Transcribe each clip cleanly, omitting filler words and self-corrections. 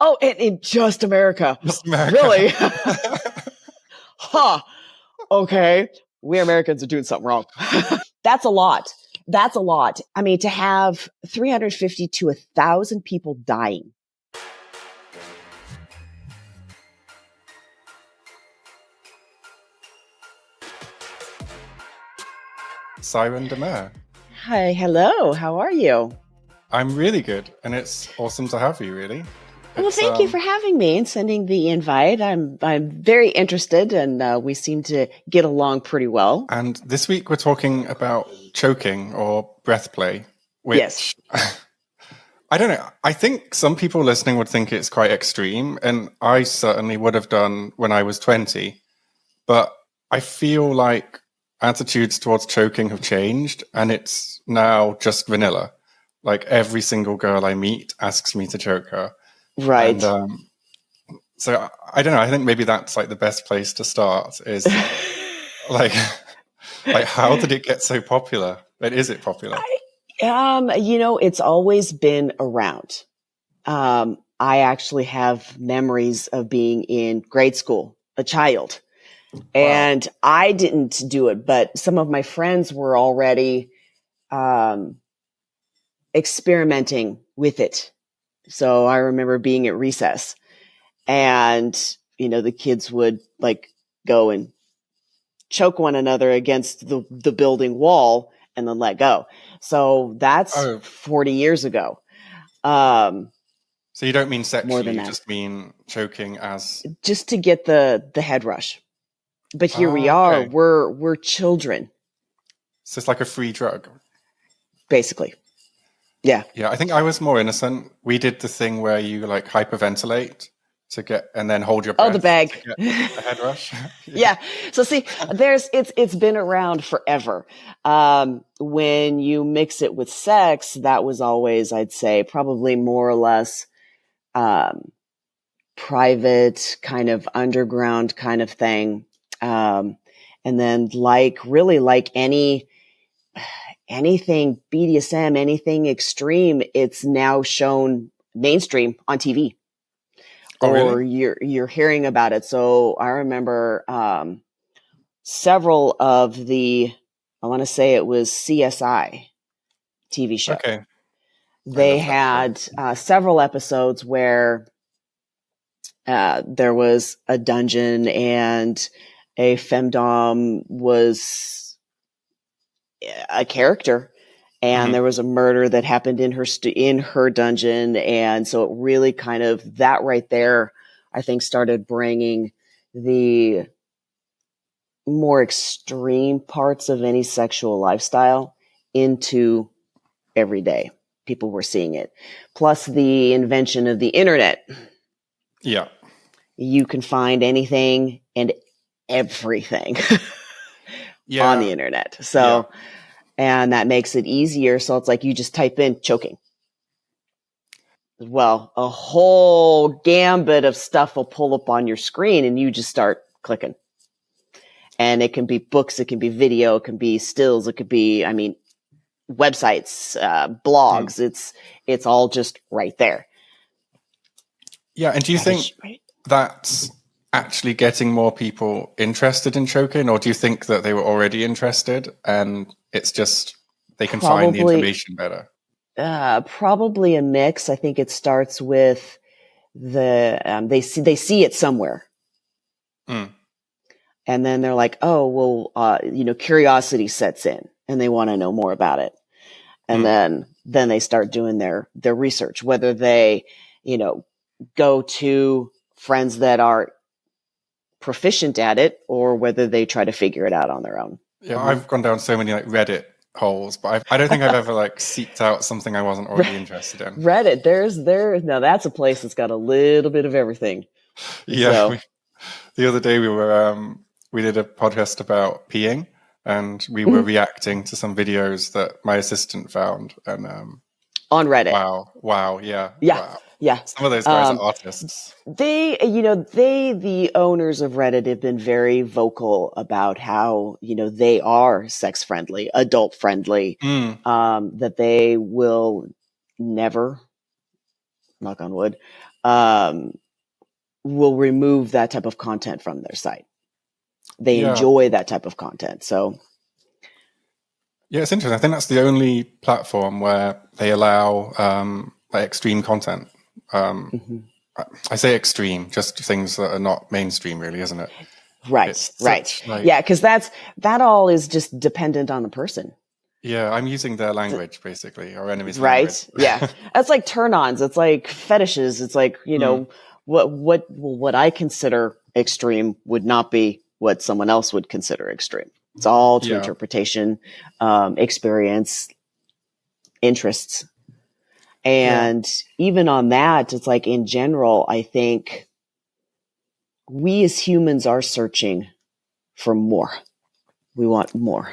Oh, and in just America. Just America. Really? Huh. Okay. We Americans are doing something wrong. That's a lot. That's a lot. I mean, to have 350 to 1,000 people dying. Syren De Mer. Hi, hello. How are you? I'm really good, and it's awesome to have you, really. Well, thank you for having me and sending the invite. I'm very interested, and we seem to get along pretty well. And this week we're talking about choking or breath play, which Yes. I don't know. I think some people listening would think it's quite extreme, and I certainly would have done when I was 20. But I feel like attitudes towards choking have changed, and it's now just vanilla. Like every single girl I meet asks me to choke her. Right. And so I don't know. I think maybe that's like the best place to start is like how did it get so popular? And is it popular? It's always been around. I actually have memories of being in grade school, a child. Wow. And I didn't do it, but some of my friends were already experimenting with it. So I remember being at recess and, the kids would like go and choke one another against the building wall and then let go. So that's 40 years ago. So you don't mean sexually, more than you that. just mean choking as just to get the head rush. But here we are, okay. We're children. So it's like a free drug. Basically. Yeah. Yeah, I think I was more innocent. We did the thing where you like hyperventilate to get and then hold your breath. Oh, the bag. To get the head rush. Yeah. So see, it's been around forever. When you mix it with sex, that was always, I'd say, probably more or less private, kind of underground kind of thing. And then really like anything BDSM, anything extreme, it's now shown mainstream on TV. Oh, or really? you're hearing about it. So I remember several of I want to say it was CSI TV show. Okay. They had several episodes where there was a dungeon and a femdom was a character, and there was a murder that happened in her dungeon. And so it really kind of, that right there, I think, started bringing the more extreme parts of any sexual lifestyle into every day. People were seeing it. Plus the invention of the internet. Yeah. You can find anything and everything on the internet. So, and that makes it easier. So it's like you just type in choking. Well, a whole gambit of stuff will pull up on your screen and you just start clicking. And it can be books, it can be video, it can be stills, it could be, websites, blogs. It's all just right there. Yeah. And do you think that's actually getting more people interested in choking, or do you think that they were already interested and it's just they can find the information better? Probably a mix. I think it starts with they see it somewhere. And then they're like, oh, well, curiosity sets in and they want to know more about it. And then they start doing their research, whether they, go to friends that are proficient at it or whether they try to figure it out on their own. Yeah, I've gone down so many like Reddit holes, but I don't think I've ever like seeked out something I wasn't already interested in. Reddit, now that's a place that's got a little bit of everything. Yeah. So. The other day we did a podcast about peeing, and we were reacting to some videos that my assistant found, and on Reddit. Wow, yeah. Wow. Yeah. Some of those guys are artists. The owners of Reddit have been very vocal about how, they are sex friendly, adult friendly, that they will never, knock on wood, will remove that type of content from their site. They enjoy that type of content. So yeah, it's interesting. I think that's the only platform where they allow like extreme content. I say extreme, just things that are not mainstream, really, isn't it? Right. Yeah, because that all is just dependent on the person. Yeah, I'm using their language, basically, our enemy's right? language. Yeah. That's like turn-ons. It's like fetishes. It's like, what I consider extreme would not be what someone else would consider extreme. It's all to interpretation, experience, interests. And even on that, it's like in general, I think we as humans are searching for more. We want more.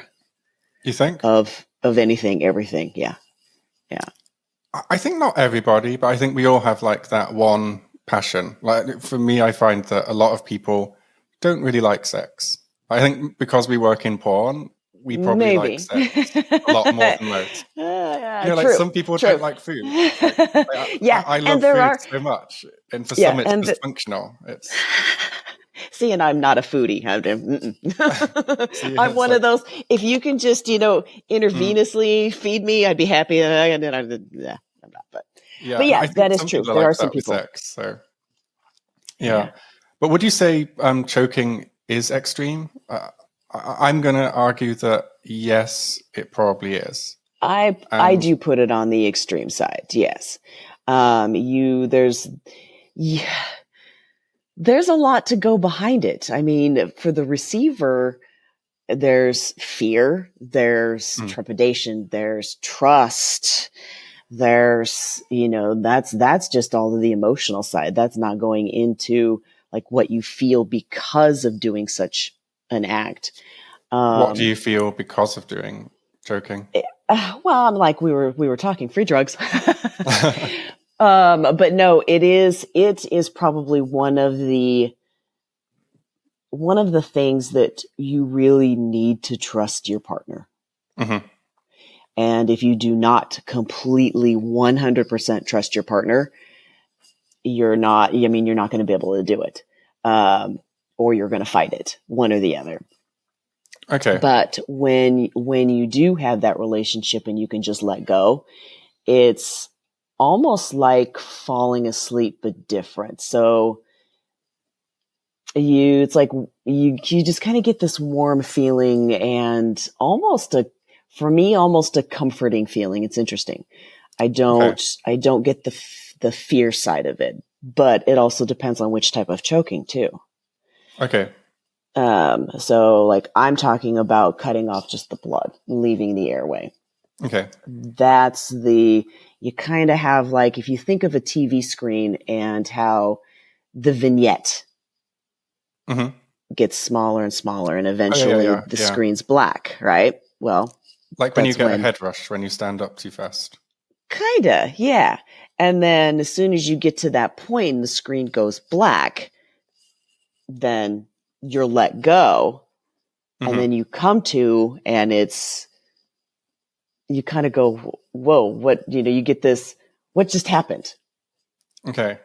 You think? Of anything, everything. Yeah. Yeah. I think not everybody, but I think we all have like that one passion. Like for me, I find that a lot of people don't really like sex. I think because we work in porn, we probably like sex a lot more than most. Like some people don't like food. Like, I love food so much, and for some it's dysfunctional. See, and I'm not a foodie. I'm one of those. If you can just, intravenously feed me, I'd be happy. And then I'm not. But yeah, that is true. There are some people. Sex, so yeah. But would you say choking is extreme? I'm going to argue that yes, it probably is. I do put it on the extreme side. Yes. There's a lot to go behind it. I mean, for the receiver, there's fear, there's trepidation, there's trust, there's, that's just all of the emotional side. That's not going into like what you feel because of doing such an act. What do you feel because of doing choking? Well, I'm like, we were talking free drugs. But no, it is probably one of the things that you really need to trust your partner. Mm-hmm. And if you do not completely 100% trust your partner, you're not going to be able to do it. Or you're going to fight it, one or the other. Okay. But when you do have that relationship and you can just let go, it's almost like falling asleep, but different. So it's like you just kind of get this warm feeling and almost a comforting feeling. It's interesting. I don't get the fear side of it, but it also depends on which type of choking too. Okay. So like I'm talking about cutting off just the blood, leaving the airway. Okay. That's you kind of have like, if you think of a TV screen and how the vignette gets smaller and smaller and eventually the screen's black, right? Well, like when you get a head rush when you stand up too fast. Kinda, yeah. And then as soon as you get to that point and the screen goes black, then you're let go. And then you come to, and you kind of go, whoa, what, you get this, what just happened? Okay.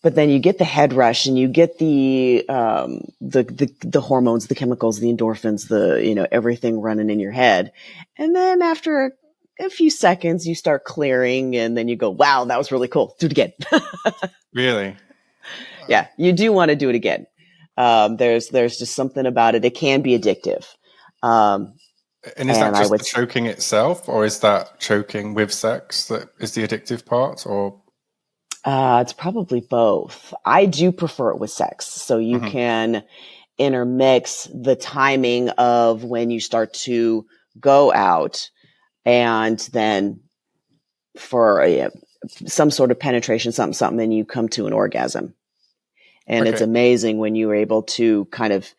But then you get the head rush and you get the hormones, the chemicals, the endorphins, everything running in your head. And then after a few seconds, you start clearing and then you go, wow, that was really cool. Do it again. Really? Yeah. You do want to do it again. There's just something about it. It can be addictive. And is that just the choking itself, or is that choking with sex that is the addictive part, or? It's probably both. I do prefer it with sex. So you can intermix the timing of when you start to go out and then for some sort of penetration, something, and you come to an orgasm. And it's amazing when you're able to kind of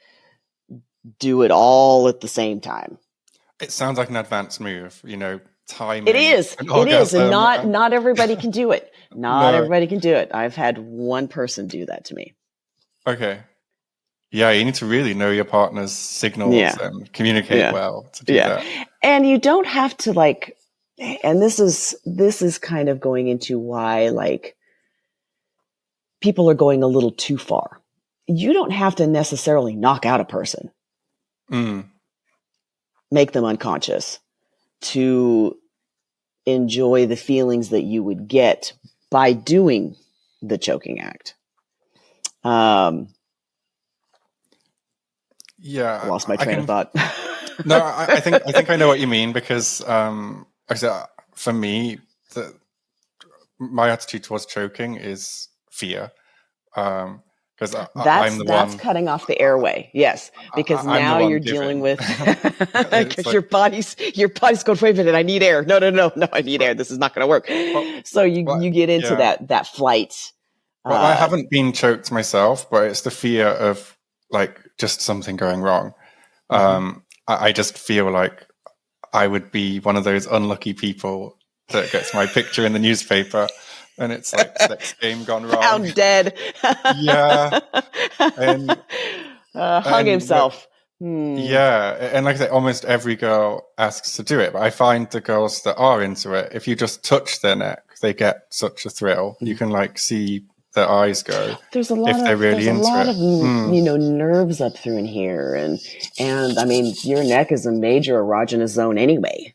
do it all at the same time. It sounds like an advanced move, timing. It is. It is. And not everybody can do it. Everybody can do it. I've had one person do that to me. Okay. Yeah, you need to really know your partner's signals and communicate well to do that. And you don't have to and this is kind of going into why people are going a little too far. You don't have to necessarily knock out a person, make them unconscious to enjoy the feelings that you would get by doing the choking act. Yeah, lost my train of thought. No, I think I know what you mean, because for me, my attitude towards choking is fear, because I'm the that's one cutting off the airway. Yes, because I'm the now one you're giving. dealing with because like, your body's going, wait a minute, I need air. No, I need air. This is not going to work. So you get into that flight. Well, I haven't been choked myself, but it's the fear of like just something going wrong. I just feel like I would be one of those unlucky people that gets my picture in the newspaper, and it's like sex game gone wrong. Found dead. Yeah, and hung himself. Yeah, and like I say, almost every girl asks to do it, but I find the girls that are into it, if you just touch their neck, they get such a thrill. You can like see their eyes go. There's a lot of nerves up through in here, and I mean, your neck is a major erogenous zone anyway.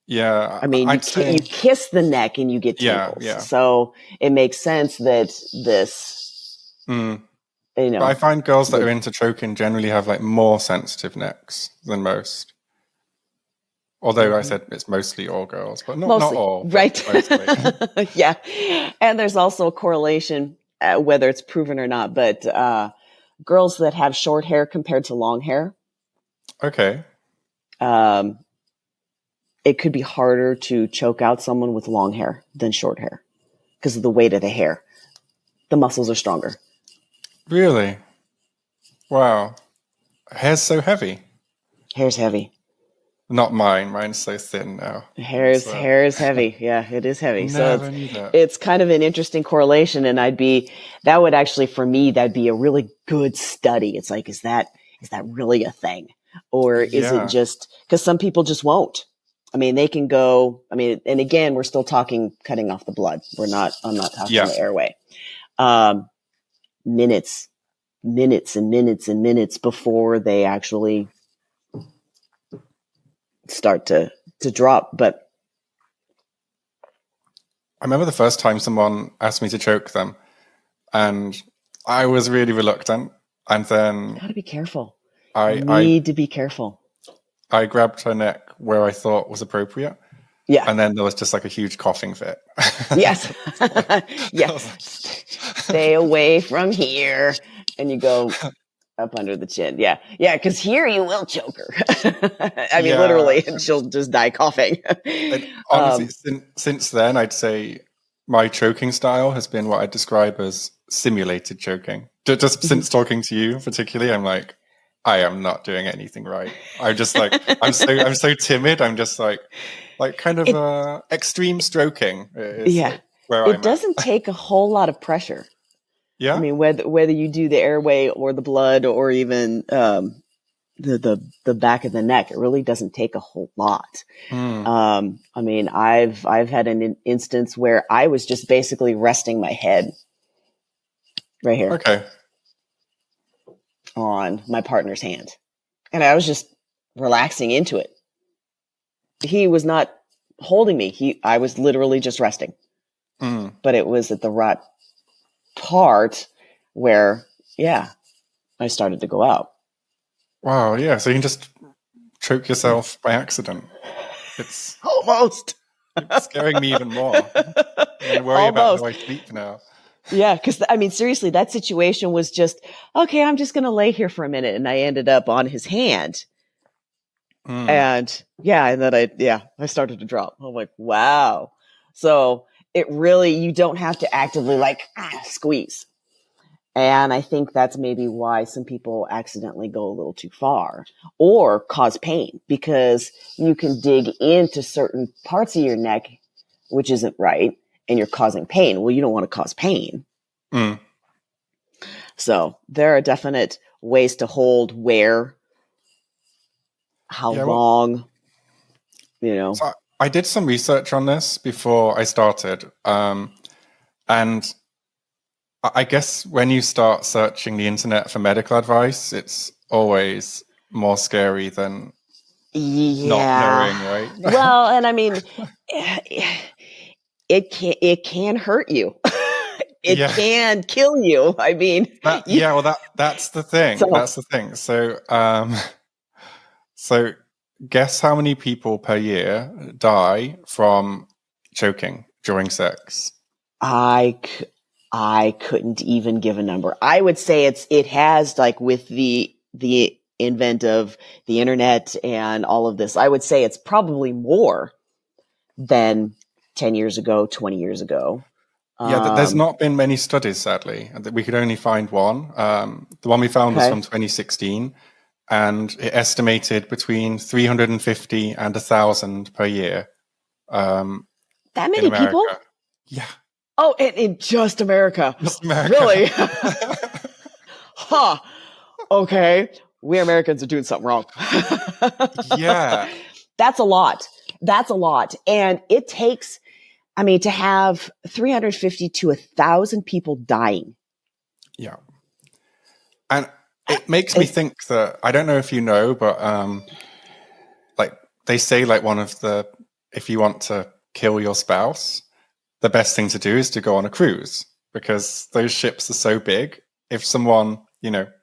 Yeah, I mean, you kiss the neck and you get tingles. Yeah. So it makes sense that this, But I find girls that are into choking generally have like more sensitive necks than most. Although I said it's mostly all girls, but not all. Right. Yeah. And there's also a correlation, whether it's proven or not, but girls that have short hair compared to long hair. Okay. It could be harder to choke out someone with long hair than short hair because of the weight of the hair. The muscles are stronger. Really? Wow. Hair's so heavy. Hair's heavy. Not mine. Mine's so thin now. Hair is heavy. Yeah, it is heavy. Never so knew that. It's kind of an interesting correlation, and that would actually, for me, that'd be a really good study. It's like, is that really a thing, or is it just because some people just won't? I mean, they can go. I mean, and again, we're still talking cutting off the blood. I'm not talking the airway. Minutes and minutes before they actually start to drop. But I remember the first time someone asked me to choke them, and I was really reluctant. And then you gotta be careful. I need to be careful. I grabbed her neck where I thought was appropriate. Yeah. And then there was just like a huge coughing fit. Yes. Yes. Stay away from here. And you go up under the chin. Yeah. Yeah. Because here you will choke her. I mean, literally, and she'll just die coughing. And honestly, since then, I'd say my choking style has been what I describe as simulated choking. Just since talking to you particularly, I'm like, I am not doing anything right. I'm just like, I'm so timid. I'm just like kind of extreme stroking. Like where it doesn't take a whole lot of pressure. Yeah. I mean, whether you do the airway or the blood or even the back of the neck, it really doesn't take a whole lot. I mean, I've had an instance where I was just basically resting my head right here. Okay. On my partner's hand. And I was just relaxing into it. He was not holding me. I was literally just resting. But it was at the right part where, I started to go out. Wow, yeah. So you can just choke yourself by accident. It's almost scaring me even more. I worry about how I sleep now. Yeah, because I mean, seriously, that situation was just, okay, I'm just going to lay here for a minute. And I ended up on his hand. And and then I started to drop. I'm like, wow. So it really, you don't have to actively squeeze. And I think that's maybe why some people accidentally go a little too far or cause pain, because you can dig into certain parts of your neck, which isn't right, and you're causing pain. Well, you don't want to cause pain. So there are definite ways to hold where, how long, So I did some research on this before I started. And I guess when you start searching the internet for medical advice, it's always more scary than not Yeah. knowing, right? Well, and I mean, it can hurt you. It Yeah. can kill you. I mean, That's the thing. so That's the thing. So guess how many people per year die from choking during sex? I couldn't even give a number. I would say it has, like, with the invent of the internet and all of this, I would say it's probably more than 10 years ago, 20 years ago. Yeah, there's not been many studies, sadly. We could only find one. The one we found was Okay. from 2016, and it estimated between 350 and 1,000 per year That in many America. people? Yeah, Oh, in just America. just America. Really? Huh. Okay. We Americans are doing something wrong. Yeah. That's a lot. That's a lot. And it takes, I mean, to have 350 to 1,000 people dying. Yeah. And it makes me think that, I don't know if you know, but like they say, like if you want to kill your spouse, the best thing to do is to go on a cruise, because those ships are so big. If someone,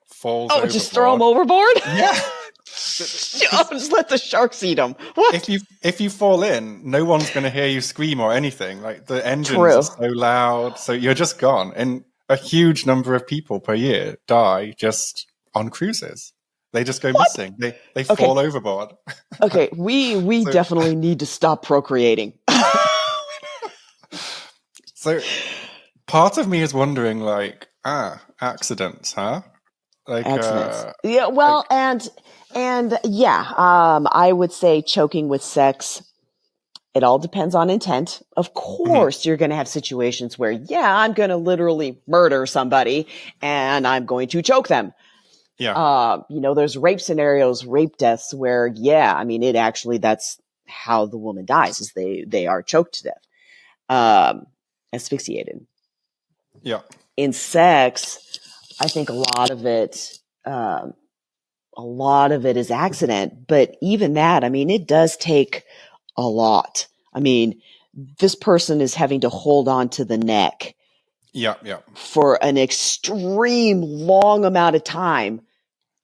falls overboard, just throw them overboard? Yeah. Just let the sharks eat them. What? If you fall in, no one's going to hear you scream or anything. Like, the engines True. are so loud, so you're just gone. And a huge number of people per year die just on cruises. They just go missing. They fall overboard. Okay, we definitely need to stop procreating. So part of me is wondering, like, accidents, huh? Like, Accidents. Yeah, well, and yeah, I would say choking with sex, it all depends on intent. Of course, you're going to have situations where, yeah, I'm going to literally murder somebody and I'm going to choke them. Yeah. There's rape scenarios, rape deaths where, yeah, I mean, that's how the woman dies, is they are choked to death, asphyxiated. Yeah. In sex, I think a lot of it is accident, but even that, I mean, it does take a lot. I mean, this person is having to hold on to the neck Yeah. for an extreme long amount of time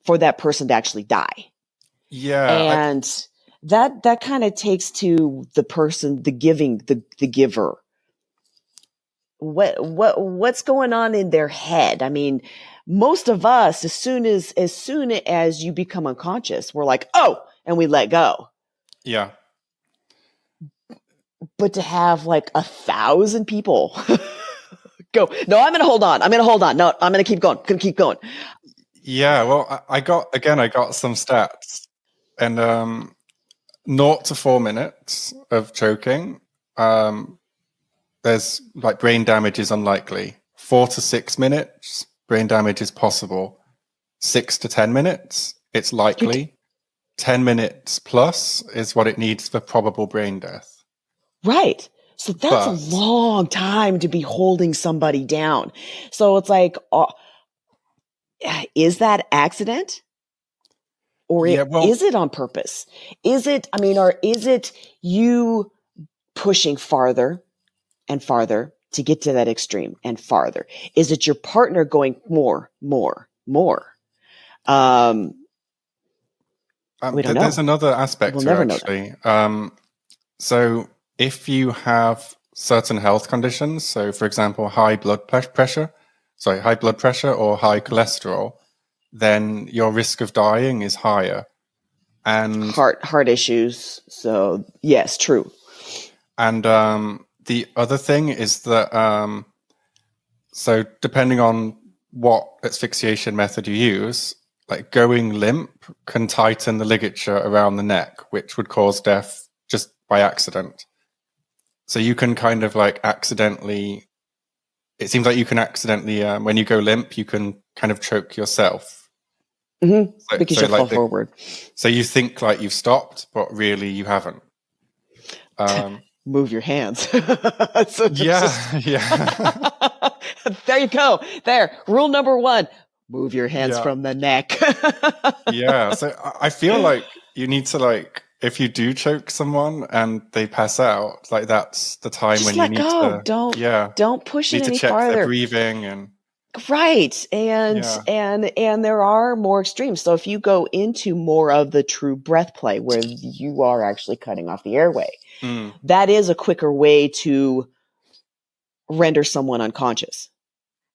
for that person to actually die. Yeah. And that kind of takes to the person, the giver. What's going on in their head? I mean, most of us, as soon as you become unconscious, we're like, oh, and we let go. Yeah. But to have like 1,000 people go, no, I'm going to hold on. No, I'm going to keep going. Yeah. Well, I got some stats, and 0 to 4 minutes of choking, there's like brain damage is unlikely. 4 to 6 minutes, brain damage is possible. 6 to 10 minutes, it's likely. 10 minutes plus is what it needs for probable brain death. Right. So that's a long time to be holding somebody down. So it's like, is that accident? Or is it on purpose? Is it you pushing farther and farther to get to that extreme and farther? Is it your partner going more? We don't know. There's another aspect to it, actually. So if you have certain health conditions, so for example, high blood pressure or high cholesterol, then your risk of dying is higher. And heart issues. So yes, true. And the other thing is that, so depending on what asphyxiation method you use, like going limp can tighten the ligature around the neck, which would cause death just by accident. So you can kind of like accidentally, it seems like you can accidentally, when you go limp, you can kind of choke yourself. Mm-hmm. Because you fall forward. So you think like you've stopped, but really you haven't. Move your hands. Yeah. There you go. There. Rule number 1. Move your hands Yeah. from the neck. Yeah. So I feel like you need to, like, if you do choke someone and they pass out, like, that's the time Just when let you need go. to, Don't push it need to any check their farther. breathing and Right. And yeah. and there are more extremes. So if you go into more of the true breath play where you are actually cutting off the airway, that is a quicker way to render someone unconscious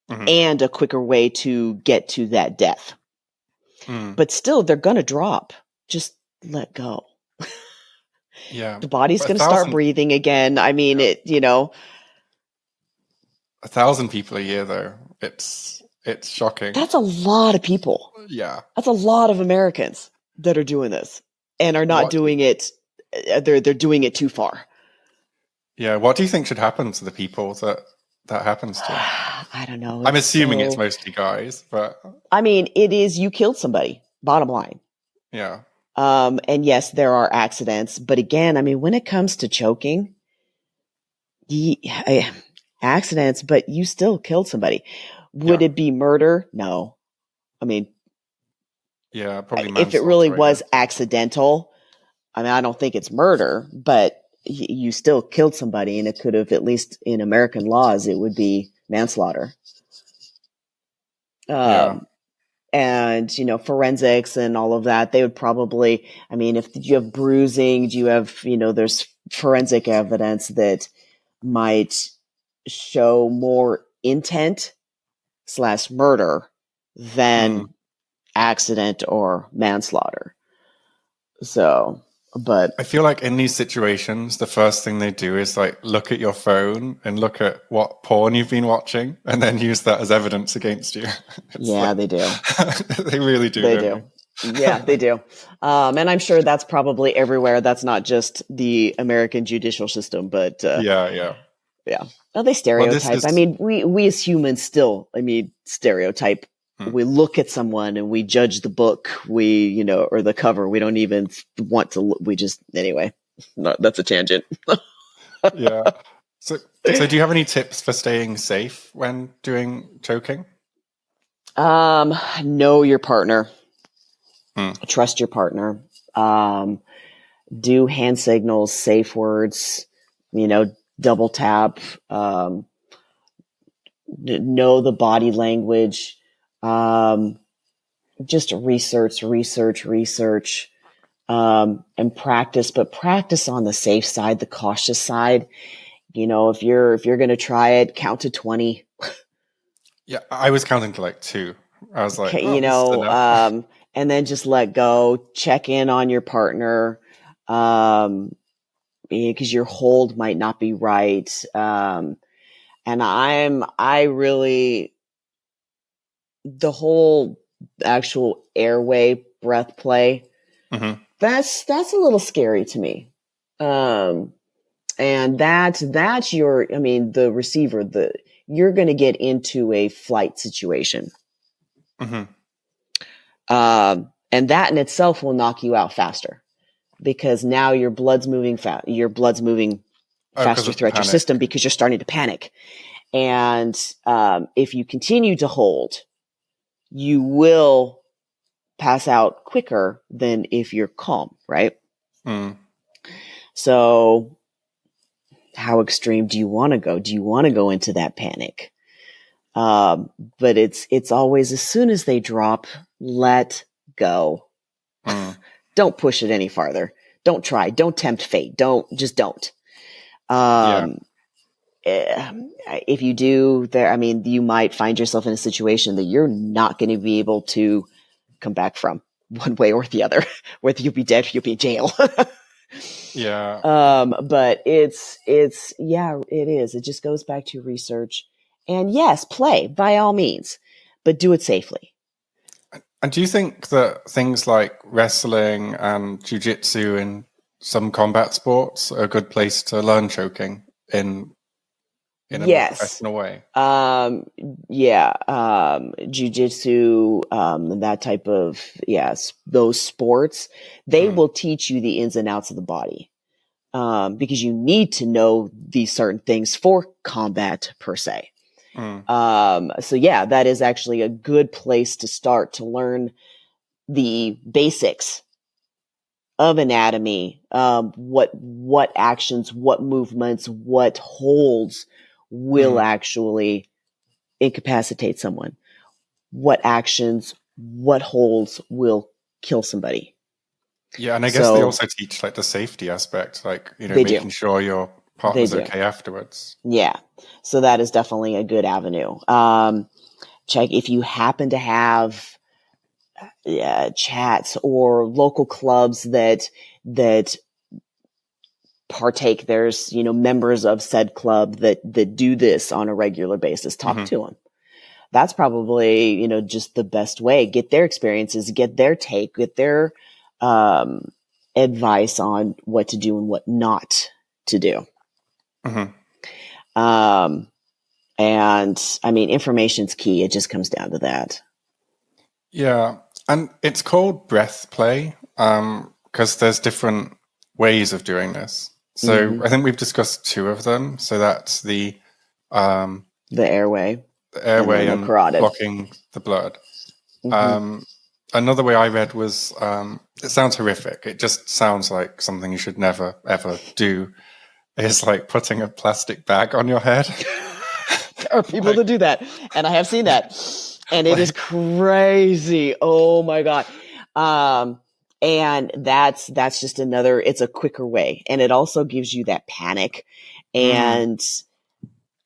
and a quicker way to get to that death. But still, they're going to drop. Just let go. Yeah. The body's But going to start breathing again. I mean, it, 1,000 people a year, though. It's shocking. That's a lot of people. Yeah. That's a lot of Americans that are doing this and are not doing it. They're doing it too far. Yeah. What do you think should happen to the people that happens to? I don't know. I'm assuming it's mostly guys, but I mean, it is, you killed somebody, bottom line. yeah. And yes, there are accidents, but again, I mean, when it comes to choking, accidents, but you still killed somebody. Would it be murder? No. I mean, yeah, probably if it really was accidental, I mean, I don't think it's murder, but you still killed somebody, and it could have, at least in American laws, it would be manslaughter. And, forensics and all of that, they would probably, I mean, if you have bruising, do you have, there's forensic evidence that might show more intent / murder than accident or manslaughter. So, but I feel like in these situations, the first thing they do is, like, look at your phone and look at what porn you've been watching and then use that as evidence against you. Yeah, they do. They really do. They do. Yeah, they do. And I'm sure that's probably everywhere. That's not just the American judicial system, but yeah. Well, they stereotype. I mean, we as humans still, stereotype. We look at someone and we judge the book, or the cover. We don't even want to. We just, anyway. No, that's a tangent. Yeah. So do you have any tips for staying safe when doing choking? Know your partner. Trust your partner. Do hand signals, safe words. Double tap. Know the body language. Just research, and practice, but practice on the safe side, the cautious side. If you're going to try it, count to 20. Yeah, I was counting to like 2. I was like, and then just let go. Check in on your partner, because your hold might not be right. And the whole actual airway breath play, that's a little scary to me. And that's the receiver, you're going to get into a flight situation. And that in itself will knock you out faster, because now your blood's moving faster throughout your system, because you're starting to panic. And if you continue to hold, you will pass out quicker than if you're calm, right? So how extreme do you want to go? Do you want to go into that panic? But it's always, as soon as they drop, let go. Don't push it any farther. Don't try. Don't tempt fate. Don't. If you do, you might find yourself in a situation that you're not going to be able to come back from, one way or the other, whether you'll be dead or you'll be in jail. But it is. It just goes back to research, and yes, play by all means, but do it safely. And do you think that things like wrestling and jiu-jitsu and some combat sports are a good place to learn choking in a more professional way? Jiu-jitsu, that type of, those sports, they will teach you the ins and outs of the body, because you need to know these certain things for combat per se. So yeah, that is actually a good place to start to learn the basics of anatomy, what actions, what movements, what holds will actually incapacitate someone. What actions, what holds will kill somebody. Yeah, and I guess they also teach like the safety aspect, like, making sure your partner's okay afterwards. Yeah. So that is definitely a good avenue. Check if you happen to have chats or local clubs that partake. There's, members of said club that do this on a regular basis. Talk to them. That's probably, just the best way. Get their experiences, get their take, get their advice on what to do and what not to do. And I mean, information's key. It just comes down to that. Yeah. And it's called breath play because there's different ways of doing this. So I think we've discussed two of them. So that's the airway. The airway and carotid. blocking the blood. Another way I read was, it sounds horrific. It just sounds like something you should never, ever do. Is like putting a plastic bag on your head. There are people that do that. And I have seen that. And it is crazy. Oh my God. And that's just another, it's a quicker way. And it also gives you that panic. And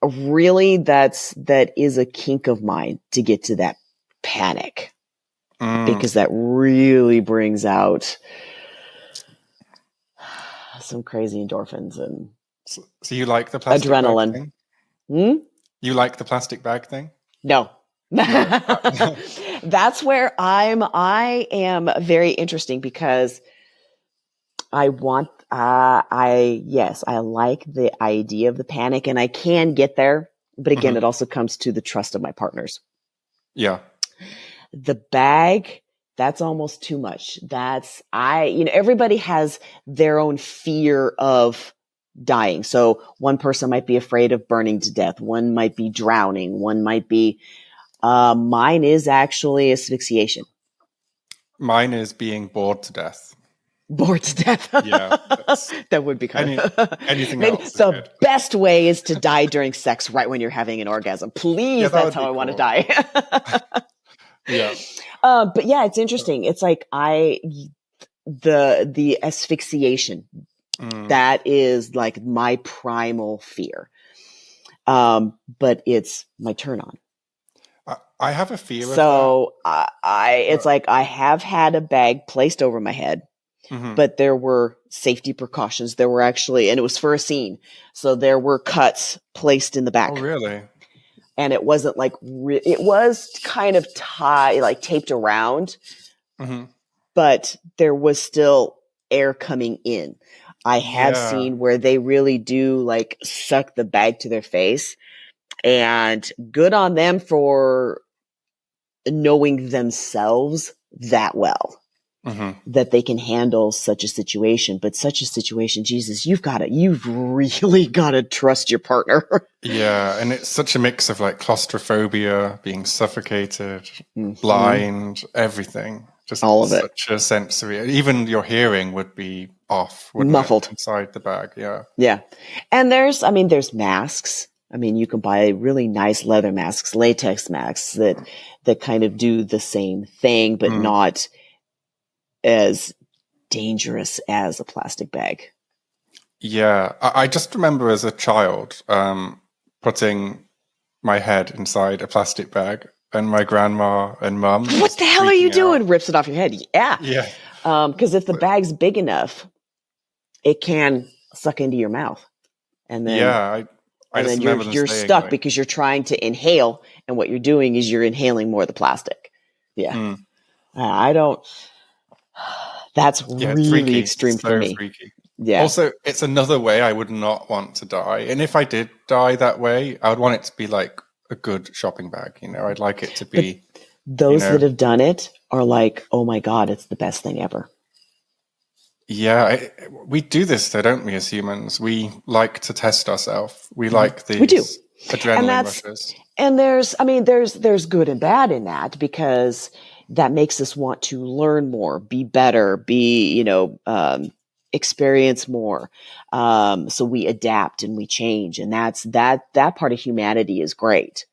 really that is a kink of mine to get to that panic. Because that really brings out some crazy endorphins and so you like the plastic adrenaline bag thing? You like the plastic bag thing? No. That's where I am very interesting because I want, yes, I like the idea of the panic and I can get there. But again, it also comes to the trust of my partners. Yeah. The bag, that's almost too much. Everybody has their own fear of dying. So one person might be afraid of burning to death. One might be drowning. One might be, mine is actually asphyxiation. Mine is being bored to death. Bored to death. Yeah. That would be kind of anything maybe else. The good. Best way is to die during sex right when you're having an orgasm. Please, that's how I want to die. Yeah. But yeah, it's interesting. It's like the asphyxiation, that is like my primal fear. But it's my turn on. I have a fear of that. So it's like I have had a bag placed over my head, but there were safety precautions. There were actually, and it was for a scene. So there were cuts placed in the back. Oh, really? And it wasn't like, it was kind of taped around, but there was still air coming in. I have seen where they really do like suck the bag to their face, and good on them for knowing themselves that well. That they can handle such a situation. But such a situation, Jesus, you've really got to trust your partner. Yeah. And it's such a mix of like claustrophobia, being suffocated, blind, everything. Just all of it. Such a sensory, even your hearing would be off, muffled inside the bag. Yeah. Yeah. And there's masks. I mean, you can buy really nice leather masks, latex masks that kind of do the same thing, but not as dangerous as a plastic bag. Yeah. I just remember as a child putting my head inside a plastic bag and my grandma and mum. What the hell are you doing? Rips it off your head. Yeah. Yeah. Because if the bag's big enough, it can suck into your mouth. And then, you're stuck because you're trying to inhale. And what you're doing is you're inhaling more of the plastic. Yeah. That's really extreme for me. Freaky. Yeah. Also, it's another way I would not want to die. And if I did die that way, I would want it to be like a good shopping bag. I'd like it to be. But those that have done it are like, oh my God, it's the best thing ever. Yeah. We do this though, don't we, as humans? We like to test ourselves. We like these adrenaline rushes. And there's good and bad in that, because that makes us want to learn more, be better, experience more. So we adapt and we change, and that part of humanity is great.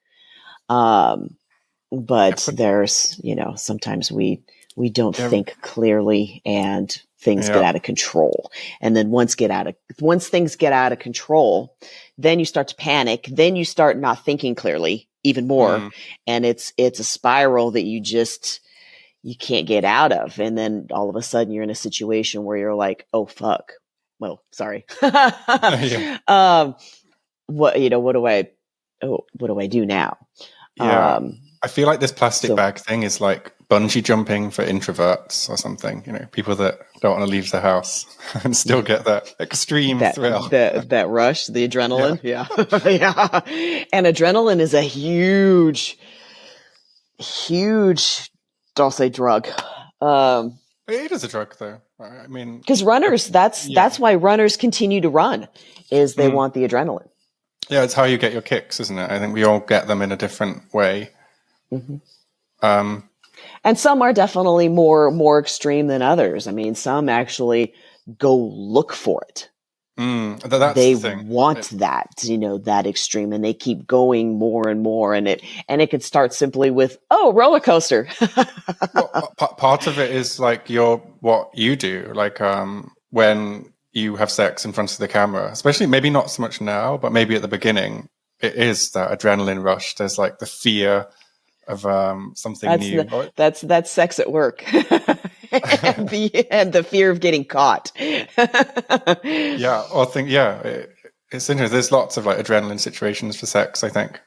But there's, sometimes we don't think clearly, and things get out of control. And then once things get out of control, then you start to panic. Then you start not thinking clearly even more. And it's a spiral that you can't get out of. And then all of a sudden you're in a situation where you're like, oh, fuck. Well, sorry. What do I do now? Yeah. I feel like this plastic bag thing is like bungee jumping for introverts or something. People that don't want to leave the house and still get that extreme thrill. That rush, the adrenaline. Yeah. Yeah. And adrenaline is a huge, I'll say, drug. It is a drug, though. I mean, because runners, that's why runners continue to run, is they want the adrenaline. Yeah, it's how you get your kicks, isn't it? I think we all get them in a different way. And some are definitely more extreme than others. I mean, some actually go look for it. That's they the thing. Want that extreme, and they keep going more and more. And it can start simply with, roller coaster. Well, part of it is like what you do, like when you have sex in front of the camera, especially, maybe not so much now, but maybe at the beginning, it is that adrenaline rush. There's like the fear of something new. That's sex at work. and the fear of getting caught. Yeah, it's interesting. There's lots of like adrenaline situations for sex, I think.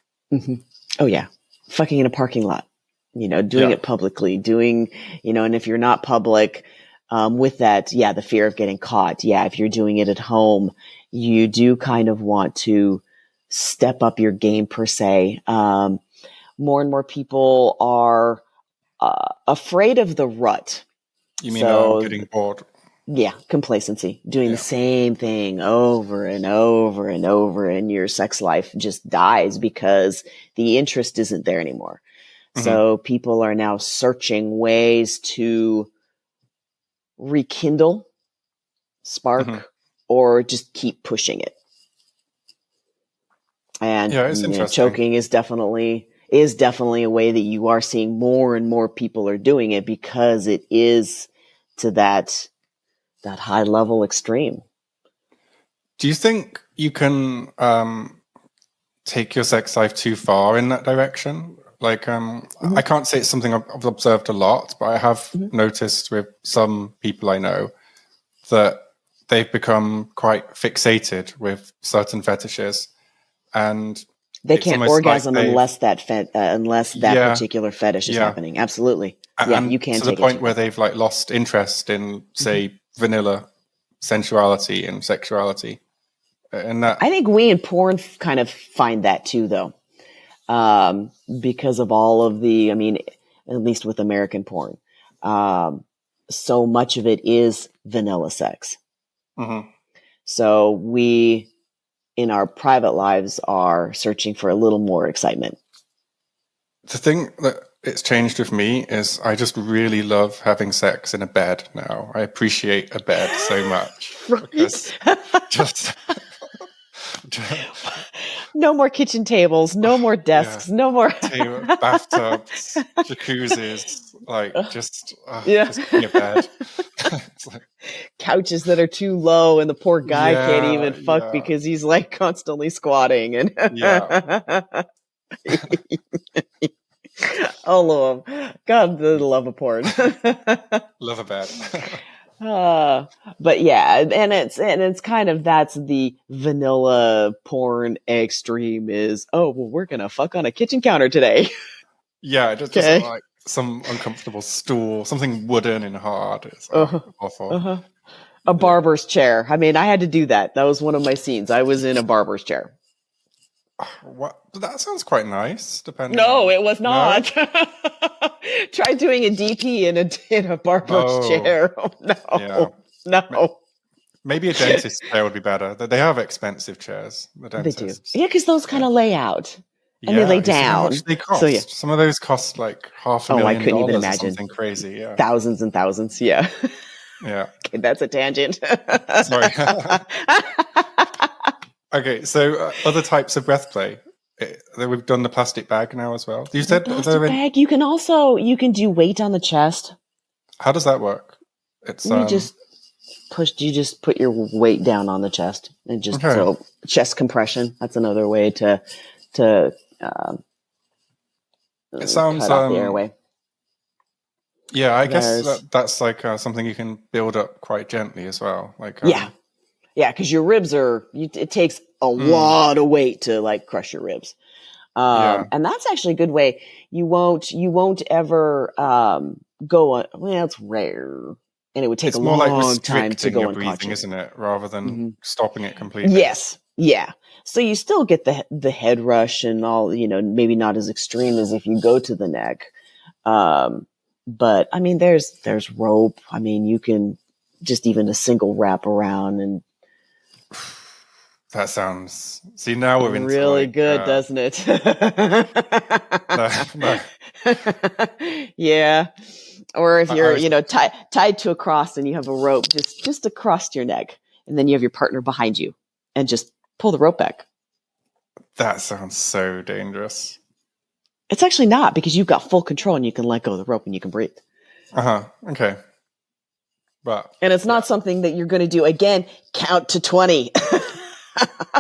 Oh yeah, fucking in a parking lot, doing it publicly, and if you're not public, with that, the fear of getting caught. Yeah, if you're doing it at home, you do kind of want to step up your game, per se. More and more people are afraid of the rut. You mean getting bored? Yeah, complacency, doing the same thing over and over and over, and your sex life just dies because the interest isn't there anymore. So people are now searching ways to rekindle, spark, or just keep pushing it. And it's interesting. Choking is definitely a way that you are seeing more and more people are doing it, because it is to that high level extreme. Do you think you can take your sex life too far in that direction? Like, I can't say it's something I've observed a lot, but I have noticed with some people I know that they've become quite fixated with certain fetishes, and they can't orgasm unless that particular fetish is happening. Absolutely. And you can to the point where they've like lost interest in, say, vanilla sensuality and sexuality. And that, I think we in porn kind of find that too, though, because of all of the, at least with American porn, so much of it is vanilla sex. So we, in our private lives, are searching for a little more excitement. The thing that it's changed with me is I just really love having sex in a bed now. I appreciate a bed so much. Because just no more kitchen tables, no more desks, no more bathtubs, jacuzzis, just give me a bed. It's like, couches that are too low, and the poor guy can't even fuck because he's like constantly squatting and oh Lord, God, the love of porn. Love a bed. But and it's kind of, that's the vanilla porn extreme, is, we're gonna fuck on a kitchen counter today. It just doesn't like some uncomfortable stool, something wooden and hard. It's awful. A barber's chair. I had to do that. That was one of my scenes. I was in a barber's chair. What? That sounds quite nice. No, it was not. No? Try doing a DP in a barber's chair. Oh, no, no. Maybe a dentist chair would be better. They have expensive chairs. The dentists. They do. Yeah, because those kind of lay out. and they lay you see how down. much they cost. So yeah. Some of those cost like $500,000 I couldn't even or imagine. something crazy. Yeah. Thousands and thousands. Yeah. Yeah. Okay, that's a tangent. Sorry. Okay, so other types of breath play. We've done the plastic bag now as well. You said Plastic bag. You can do weight on the chest. How does that work? It's You just put your weight down on the chest and just so chest compression. That's another way to it sounds cut off the airway. Yeah, I guess that's like something you can build up quite gently as well. Like yeah, because your ribs it takes a lot of weight to like crush your ribs. And that's actually a good way. You won't ever go on. Well, it's rare, and it would take a long time to go your breathing, unconscious, isn't it? Rather than stopping it completely. Yes, yeah. So you still get the head rush and all. Maybe not as extreme as if you go to the neck. But I mean, there's rope. I mean, you can just even a single wrap around and. That sounds. See, now we're into really good, doesn't it? No. Yeah. Or if you're, tied to a cross and you have a rope just across your neck, and then you have your partner behind you, and just pull the rope back. That sounds so dangerous. It's actually not, because you've got full control and you can let go of the rope and you can breathe. Okay. And it's not something that you're going to do again. Count to 20.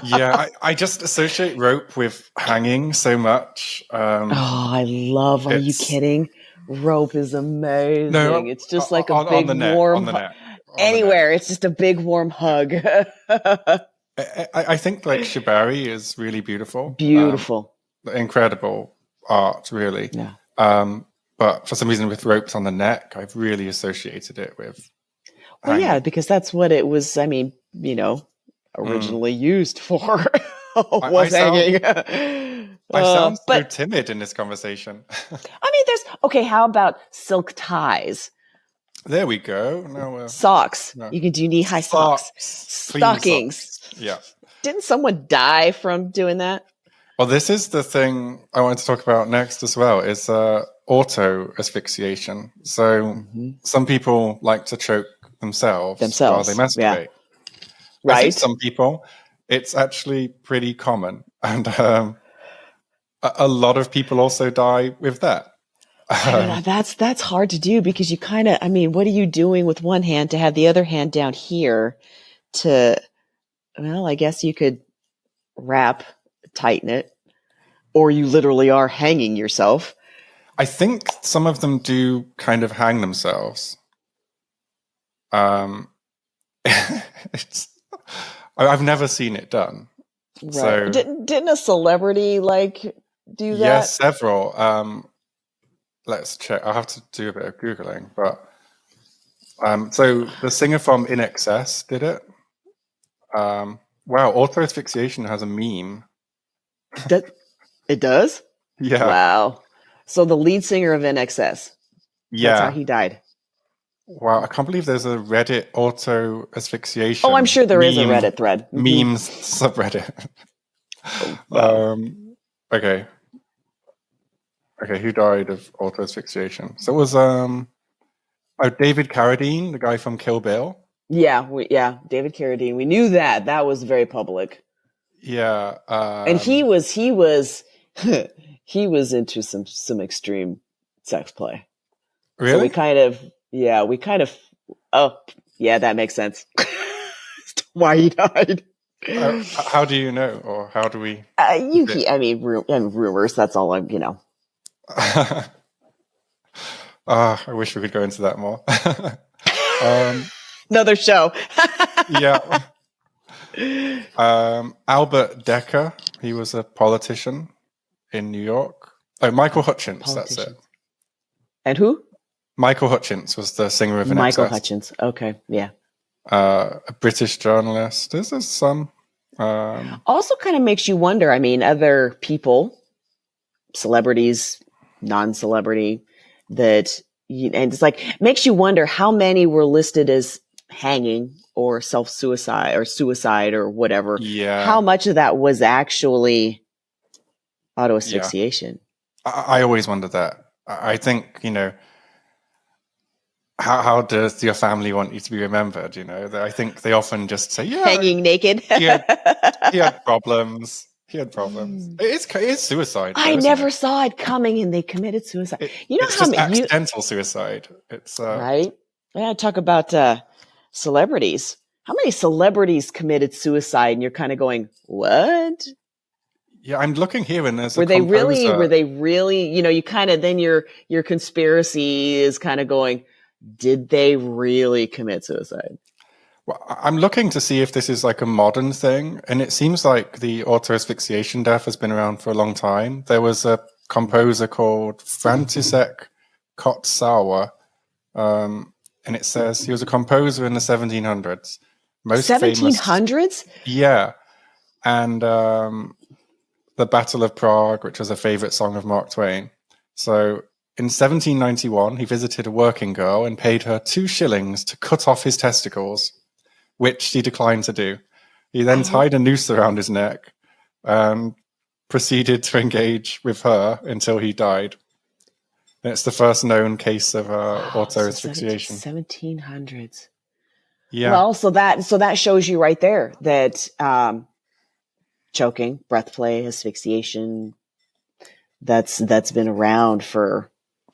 Yeah, I just associate rope with hanging so much. I love. Are you kidding? Rope is amazing. No, it's just like a big warm hug. Anywhere, it's just a big warm hug. I think like shibari is really beautiful. Beautiful, incredible art, really. Yeah. But for some reason, with ropes on the neck, I've really associated it with. Well, yeah, because that's what it was. I mean, originally used for. Was hanging. I sound so timid in this conversation. I mean, how about silk ties? There we go. No, socks. No. You can do knee-high socks. Stockings. Socks. Yeah. Didn't someone die from doing that? Well, this is the thing I wanted to talk about next as well, is auto asphyxiation. So some people like to choke themselves while they masturbate. Yeah. Right. I think some people, it's actually pretty common. And a lot of people also die with that. I don't know. That's hard to do, because you kind of, what are you doing with one hand to have the other hand down here I guess you could tighten it, or you literally are hanging yourself. I think some of them do kind of hang themselves. I've never seen it done. Right. So, didn't a celebrity do that? Yes, several. Let's check. I'll have to do a bit of Googling, but so the singer from In Excess did it. Wow, auto asphyxiation has a meme. It does? Yeah. Wow. So the lead singer of In Excess. Yeah. That's how he died. Wow, I can't believe there's a Reddit auto asphyxiation. Oh, I'm sure there is a Reddit thread. Memes subreddit. Okay. Okay, who died of auto asphyxiation? So it was David Carradine, the guy from Kill Bill. Yeah, David Carradine. We knew that. That was very public. Yeah, and he was he was into some extreme sex play. Really? So we kind of that makes sense. Why he died. How do you know, or how do we? Rumors. That's all I'm. I wish we could go into that more. Another show. Yeah. Albert Decker, he was a politician in New York. Oh, Michael Hutchence, that's it. And who? Michael Hutchence was the singer of In Excess. Michael Hutchence, okay, yeah. A British journalist. This is some... also kind of makes you wonder, other people, celebrities, non-celebrity, that... and it's makes you wonder how many were listed as hanging or self-suicide or suicide or whatever. Yeah. How much of that was actually auto Yeah. asphyxiation. I always wondered that. I think, how does your family want you to be remembered? I think they often just say, yeah, Hanging naked. he had problems. He had problems. It is suicide, though, I isn't never it? saw it coming, and they committed suicide. You know It's how just many accidental suicide. It's right? Yeah, talk about celebrities. How many celebrities committed suicide? And you're kind of going, what? yeah. I'm looking here, and there's a Were they really? composer. Were they really? You kind of then your conspiracy is kind of going, did they really commit suicide? Well, I'm looking to see if this is like a modern thing, and it seems like the auto asphyxiation death has been around for a long time. There was a composer called František Kotsawa, and it says he was a composer in the 1700s. Most famous, 1700s? yeah, and the Battle of Prague, which was a favorite song of Mark Twain. So in 1791, he visited a working girl and paid her 2 shillings to cut off his testicles, which she declined to do. He then tied a noose around his neck and proceeded to engage with her until he died. And it's the first known case of auto asphyxiation. 1700s. Yeah. Well, so that shows you right there that choking, breath play, asphyxiation, that's been around for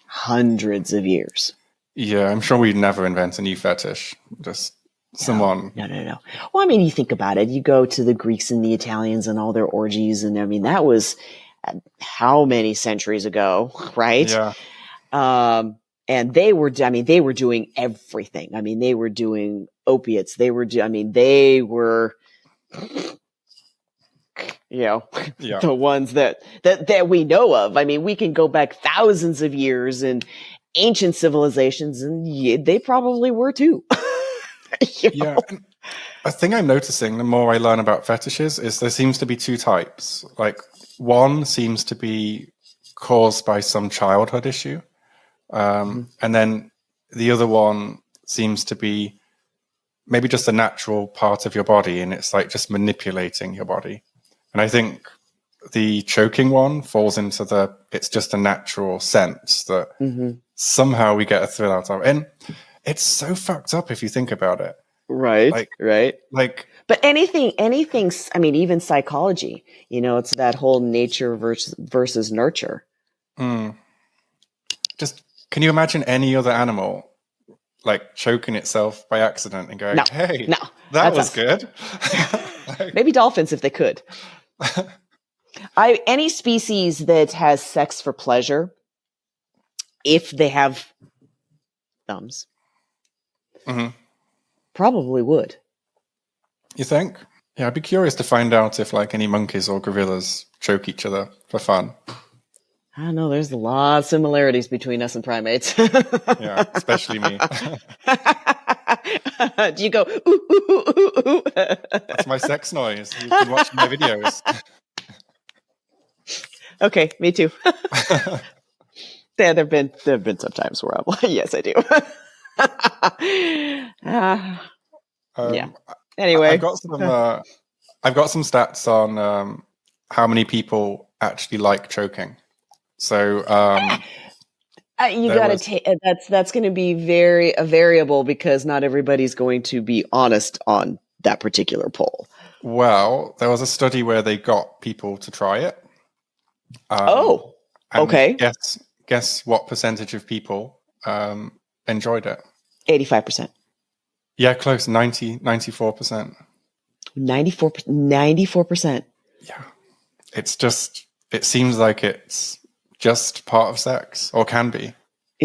hundreds of years. Yeah, I'm sure we'd never invent a new fetish. Just someone. No. Well, I mean, you think about it. You go to the Greeks and the Italians and all their orgies, and I mean, that was how many centuries ago, right? Yeah. And they were doing everything. I mean, they were doing opiates. They were, the ones that we know of. I mean, we can go back thousands of years in ancient civilizations, and they probably were too. Yeah. And a thing I'm noticing the more I learn about fetishes is there seems to be 2 types. Like, one seems to be caused by some childhood issue. And then the other one seems to be maybe just a natural part of your body, and it's like just manipulating your body. And I think the choking one falls into it's just a natural sense that somehow we get a thrill out of. And it's so fucked up if you think about it. Right. But anything, I mean, even psychology, it's that whole nature versus nurture. Just, can you imagine any other animal like choking itself by accident and going, hey, that was good? Maybe dolphins if they could. Any species that has sex for pleasure, if they have thumbs, probably would. You think? Yeah, I'd be curious to find out if like any monkeys or gorillas choke each other for fun. I don't know. There's a lot of similarities between us and primates. Yeah, especially me. Do you go, ooh, ooh, ooh, ooh? That's my sex noise. You've been watching my videos. Okay, me too. Yeah, there've been some times where I'm like, yes, I do. Yeah. Anyway, I've got some stats on how many people actually like choking. So you got to take that's going to be a variable because not everybody's going to be honest on that particular poll. Well, there was a study where they got people to try it. Okay. Guess what percentage of people enjoyed it? 85%. Yeah, close. 94%. 94%. Yeah. It seems like it's just part of sex, or can be.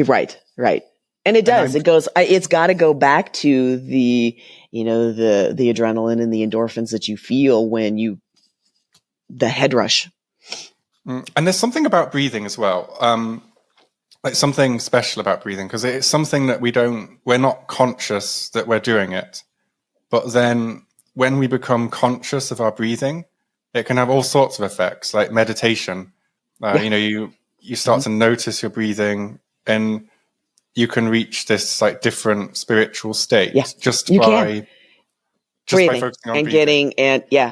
Right. And it does. It's got to go back to the adrenaline and the endorphins that you feel when the head rush. And there's something about breathing as well. Like something special about breathing, because it's something that we're not conscious that we're doing it. But then when we become conscious of our breathing, it can have all sorts of effects, like meditation. You start to notice your breathing, and you can reach this like different spiritual state Just by breathing focusing on and breathing.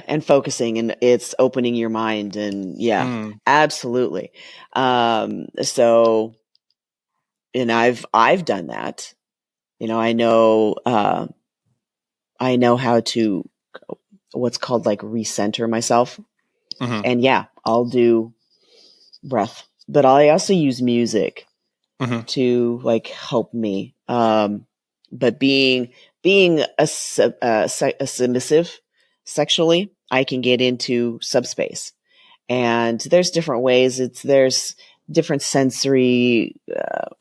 and focusing, and it's opening your mind, and absolutely. So, and I've done that. I know how to what's called like recenter myself. And I'll do breath, but I also use music to like help me. But being a submissive sexually, I can get into subspace, and there's different ways. There's different sensory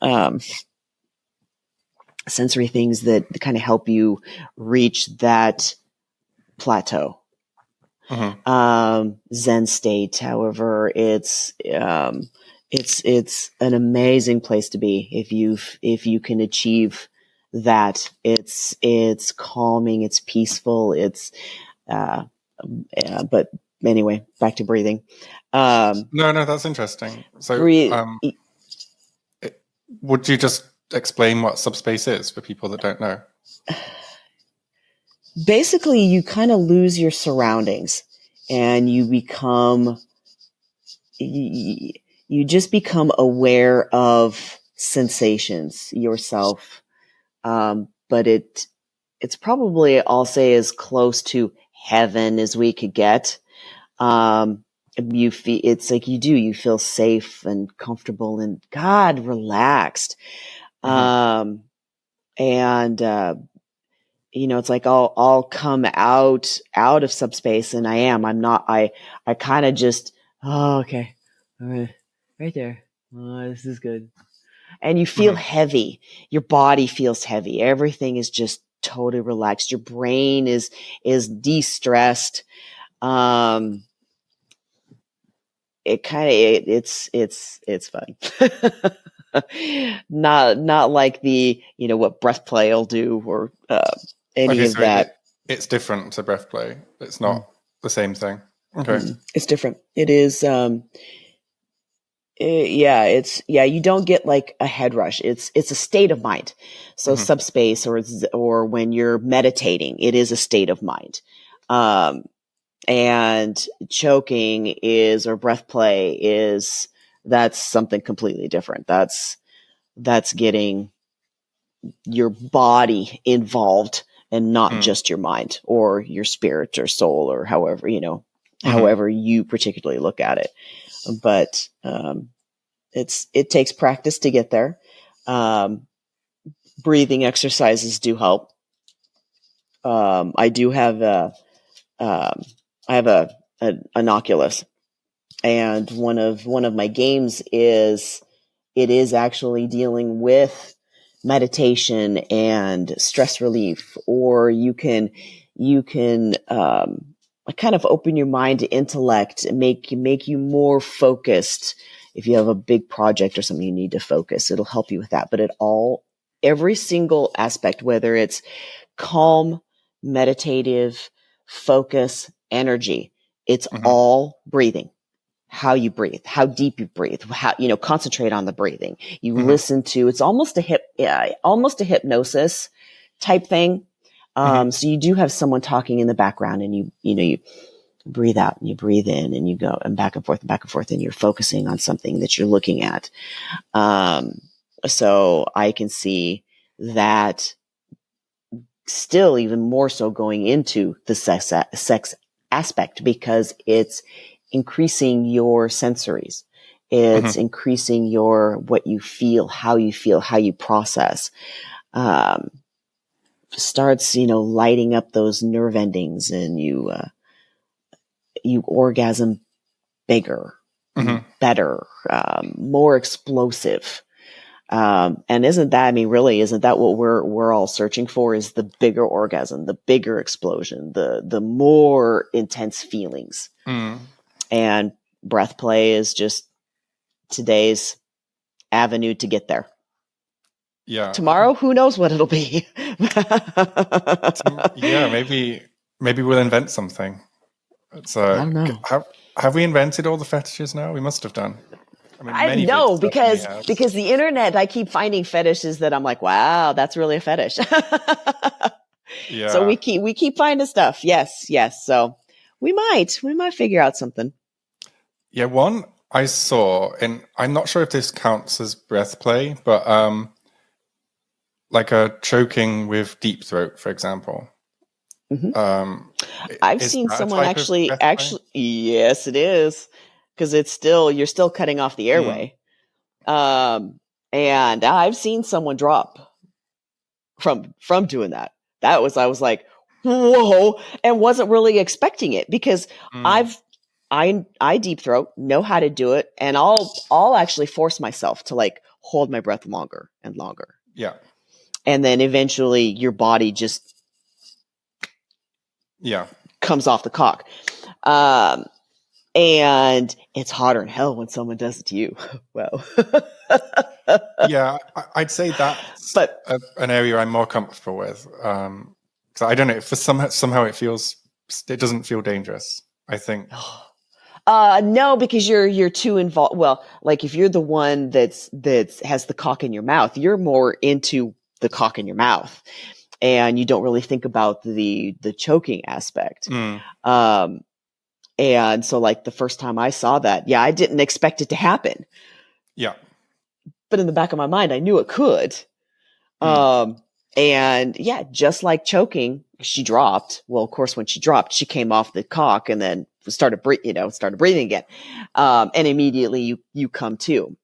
things that kind of help you reach that plateau. Zen state, however, it's an amazing place to be if you can achieve that. It's calming, it's peaceful, but anyway, back to breathing. No, that's interesting. So, would you just explain what subspace is for people that don't know? Basically, you kind of lose your surroundings, and you just become aware of sensations yourself. But it's probably, I'll say, as close to heaven as we could get. You feel, it's like you feel safe and comfortable and relaxed. It's like I'll come out of subspace, and I kind of just, okay, all right there. Oh, this is good. And you feel heavy. Your body feels heavy. Everything is just totally relaxed. Your brain is de-stressed. It's fun. Not like the, what breath play will do, or any of that. It's different to breath play. It's not the same thing. Okay. It's different. It is, you don't get like a head rush. It's a state of mind. So subspace, or when you're meditating, it is a state of mind. And choking or breath play that's something completely different. That's getting your body involved, and not just your mind or your spirit or soul, or however, however you particularly look at it. But it takes practice to get there. Breathing exercises do help. I do have an Oculus, and one of my games is actually dealing with meditation and stress relief, or you can kind of open your mind to intellect and make you more focused. If you have a big project or something you need to focus, it'll help you with that. But every single aspect, whether it's calm, meditative, focus, energy, it's all breathing. How you breathe, how deep you breathe, how, concentrate on the breathing. You listen to, it's almost a hypnosis type thing. So you do have someone talking in the background, and you breathe out and you breathe in, and you go and back and forth, and you're focusing on something that you're looking at. So I can see that still even more so going into the sex aspect, because it's increasing your sensories. It's increasing what you feel, how you process. Starts, lighting up those nerve endings, and you orgasm bigger, better, more explosive. And isn't that what we're all searching for, is the bigger orgasm, the bigger explosion, the more intense feelings. And breath play is just today's avenue to get there. Yeah. Tomorrow, who knows what it'll be? Maybe we'll invent something. I don't know. Have we invented all the fetishes now? We must have done. I know, because the internet, I keep finding fetishes that I'm like, wow, that's really a fetish. So Yeah. we keep finding stuff. Yes. So we might figure out something. Yeah, one I saw, and I'm not sure if this counts as breath play, but like a choking with deep throat, for example. I've Is seen that a someone type of breath play? yes, it is, because you're still cutting off the airway. And I've seen someone drop from doing that. I was like, whoa, and wasn't really expecting it, because I deep throat, know how to do it, and I'll actually force myself to like hold my breath longer and longer. Yeah. And then eventually your body just comes off the cock. And it's hotter than hell when someone does it to you. Well, Yeah, I'd say that's but an area I'm more comfortable with. So I don't know, for somehow it doesn't feel dangerous, I think. no, because you're too involved. Well, like if you're the one that's has the cock in your mouth, you're more into the cock in your mouth, and you don't really think about the choking aspect. And so like the first time I saw that, I didn't expect it to happen. Yeah. But in the back of my mind, I knew it could. And just like choking, she dropped. Well, of course, when she dropped, she came off the cock and then started breathing again. And immediately you come to.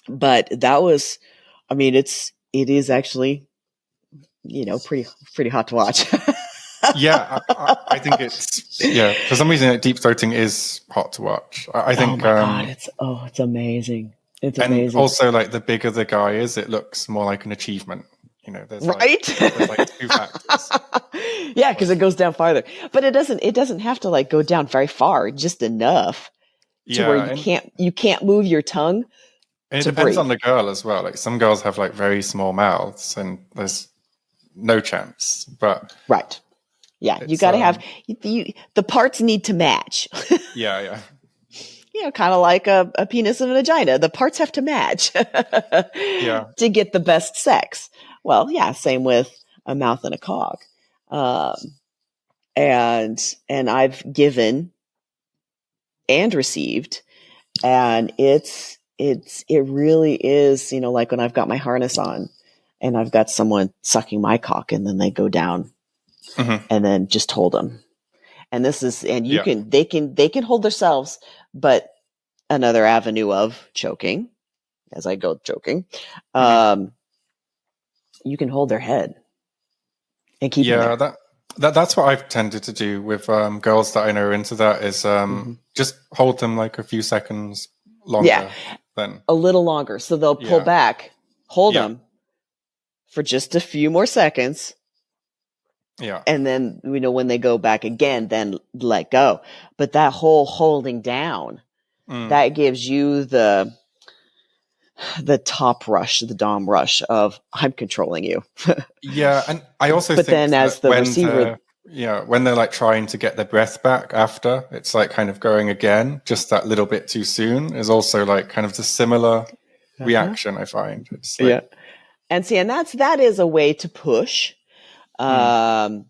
But that was, I mean, it is actually, pretty hot to watch. Yeah, I think for some reason, deep throating is hot to watch. I think, oh my God, it's amazing. It's amazing. And also, like, the bigger the guy is, it looks more like an achievement. There's right. There's like two factors. Yeah, because it goes down farther, but it doesn't have to like go down very far, just enough to where you can't move your tongue. And it depends on the girl as well. Like some girls have like very small mouths, and there's no chance. But right, you got to have the parts need to match. Yeah. Kind of like a penis and a vagina. The parts have to match to get the best sex. Well, same with a mouth and a cock. And I've given and received, and it really is, like when I've got my harness on and I've got someone sucking my cock, and then they go down and then just hold them. And they can hold themselves, but another avenue of choking, as I go choking, you can hold their head and keep them there. That's what I've tended to do with girls that I know are into that, is just hold them like a few seconds longer. Then a little longer, so they'll pull back, hold them for just a few more seconds. And then, when they go back again, then let go. But that whole holding down, that gives you the top rush, the dom rush of I'm controlling you. And I also but think then as the receiver, when they're like trying to get their breath back after, it's like kind of going again, just that little bit too soon, is also like kind of the similar reaction, I find. It's like, and that is a way to push. And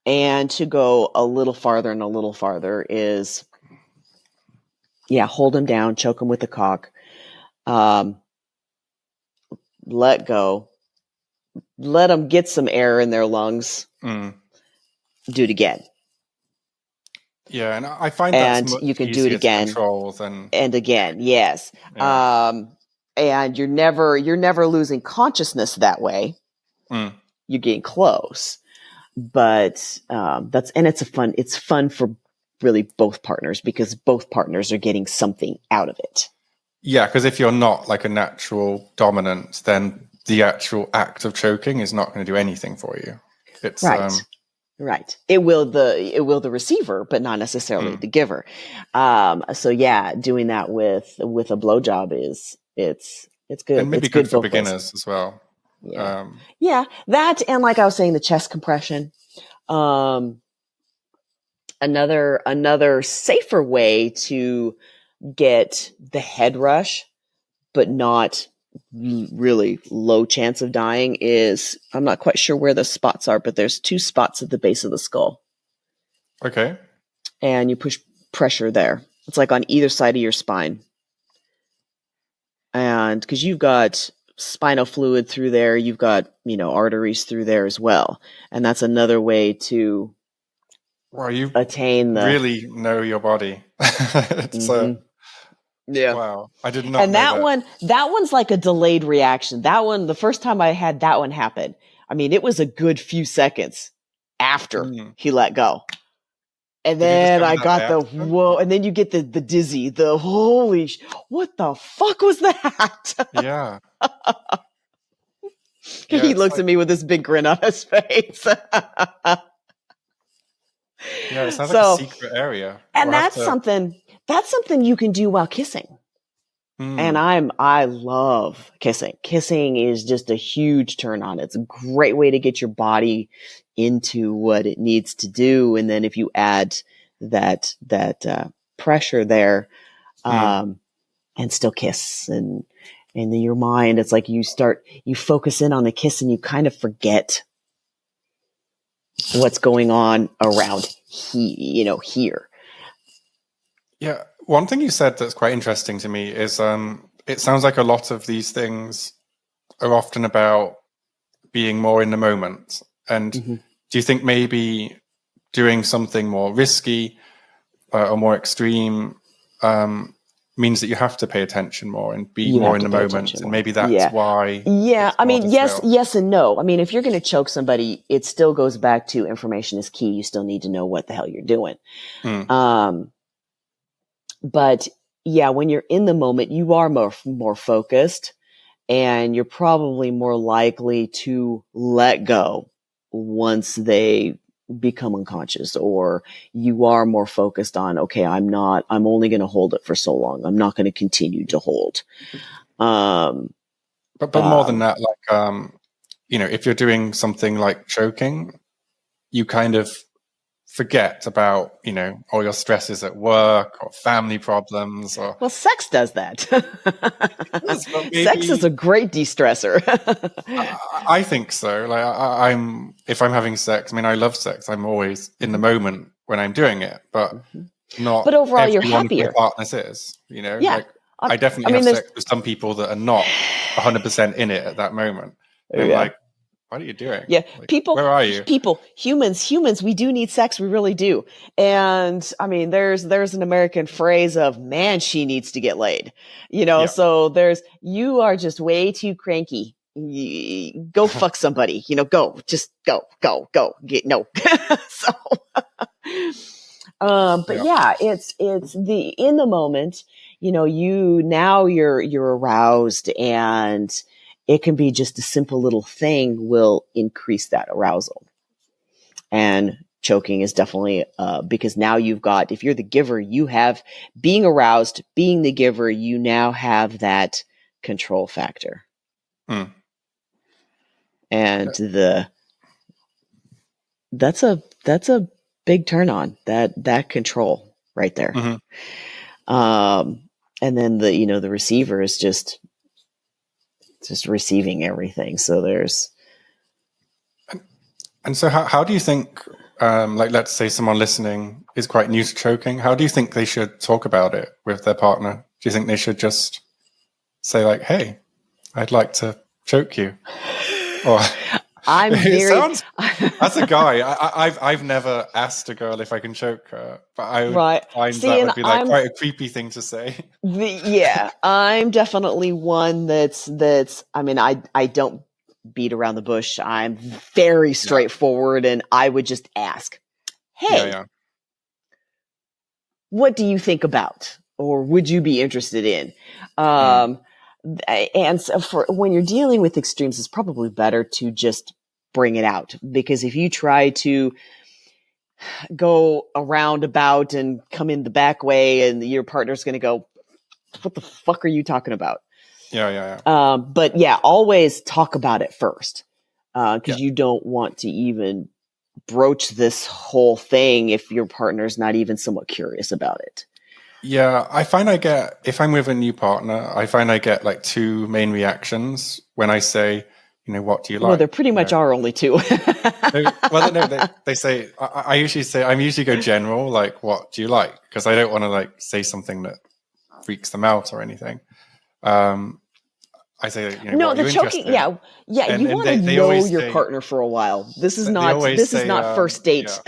to go a little farther and a little farther is, hold them down, choke them with the cock, let go, let them get some air in their lungs, do it again. Yeah, and I find and that's much you can do it again and again. Yes. And you're never losing consciousness that way. You're getting close. But it's fun for really both partners, because both partners are getting something out of it. Yeah, because if you're not like a natural dominant, then the actual act of choking is not going to do anything for you. It's right. It will the receiver, but not necessarily the giver. So doing that with a blowjob it's good. And maybe it's good for both beginners ways. as well. That, and like I was saying, the chest compression. Another safer way to get the head rush, but not really low chance of dying is, I'm not quite sure where the spots are, but there's 2 spots at the base of the skull. Okay. And you push pressure there. It's like on either side of your spine. And because you've got spinal fluid through there, you've got, arteries through there as well. And that's another way to you attain the... really know your body. Yeah. Wow. I did not and know that one's like a delayed reaction. That one, the first time I had that one happen, I mean, it was a good few seconds after he let go. And then I got the whoa, and then you get the dizzy, the holy, what the fuck was that? Yeah. He looks at me with this big grin on his face. Yeah, it sounds like a secret area. And that's something you can do while kissing. And I love kissing. Kissing is just a huge turn on. It's a great way to get your body into what it needs to do. And then if you add that pressure there, and still kiss, and in your mind, it's like you focus in on the kiss and you kind of forget what's going on around here. Yeah. One thing you said that's quite interesting to me is it sounds like a lot of these things are often about being more in the moment. And do you think maybe doing something more risky or more extreme means that you have to pay attention more and be more in the moment? And maybe that's why. Yeah. I mean, yes and no. I mean, if you're going to choke somebody, it still goes back to information is key. You still need to know what the hell you're doing. But yeah, when you're in the moment, you are more focused, and you're probably more likely to let go once they become unconscious, or you are more focused on, okay, I'm only going to hold it for so long. I'm not going to continue to hold. But more than that, like, if you're doing something like choking, you kind of forget about, all your stresses at work or family problems. Well, sex does that. Sex is a great de-stressor. I think so. Like if I'm having sex, I mean, I love sex. I'm always in the moment when I'm doing it, but not. But overall, you're happier. My partners is, Yeah. Like I definitely have sex with some people that are not 100% in it at that moment. And I'm like, what are you doing? Yeah. Like, people, where are you? Humans, we do need sex. We really do. And I mean, there's an American phrase of, man, she needs to get laid, so you are just way too cranky. Go fuck somebody, just go. It's in the moment, you're aroused, and it can be just a simple little thing will increase that arousal. And choking is definitely, because now if you're the giver, you have being aroused, being the giver, you now have that control factor. And that's a big turn on, that control right there. And then the receiver is just receiving everything. So there's. And so how do you think, like, let's say someone listening is quite new to choking, how do you think they should talk about it with their partner? Do you think they should just say like, hey, I'd like to choke you? Or as a guy, I've never asked a girl if I can choke her, but I would find that would be like quite a creepy thing to say. I'm definitely one that's, I mean, I don't beat around the bush. I'm very straightforward, and I would just ask, hey, what do you think about, or would you be interested in? And so for when you're dealing with extremes, it's probably better to just bring it out, because if you try to go around about and come in the back way, and your partner's going to go, what the fuck are you talking about? But always talk about it first, because you don't want to even broach this whole thing if your partner's not even somewhat curious about it. Yeah, I find if I'm with a new partner, I find I get like two main reactions when I say, what do you Well, like? there pretty much are only two. Well, no, they say, I usually say, I usually go general, like, what do you like? Because I don't want to like say something that freaks them out or anything. I say, No, what are the you choking, interested in? yeah. You And want to they know always your say, partner for a while. This is they not. always This is say, not first date.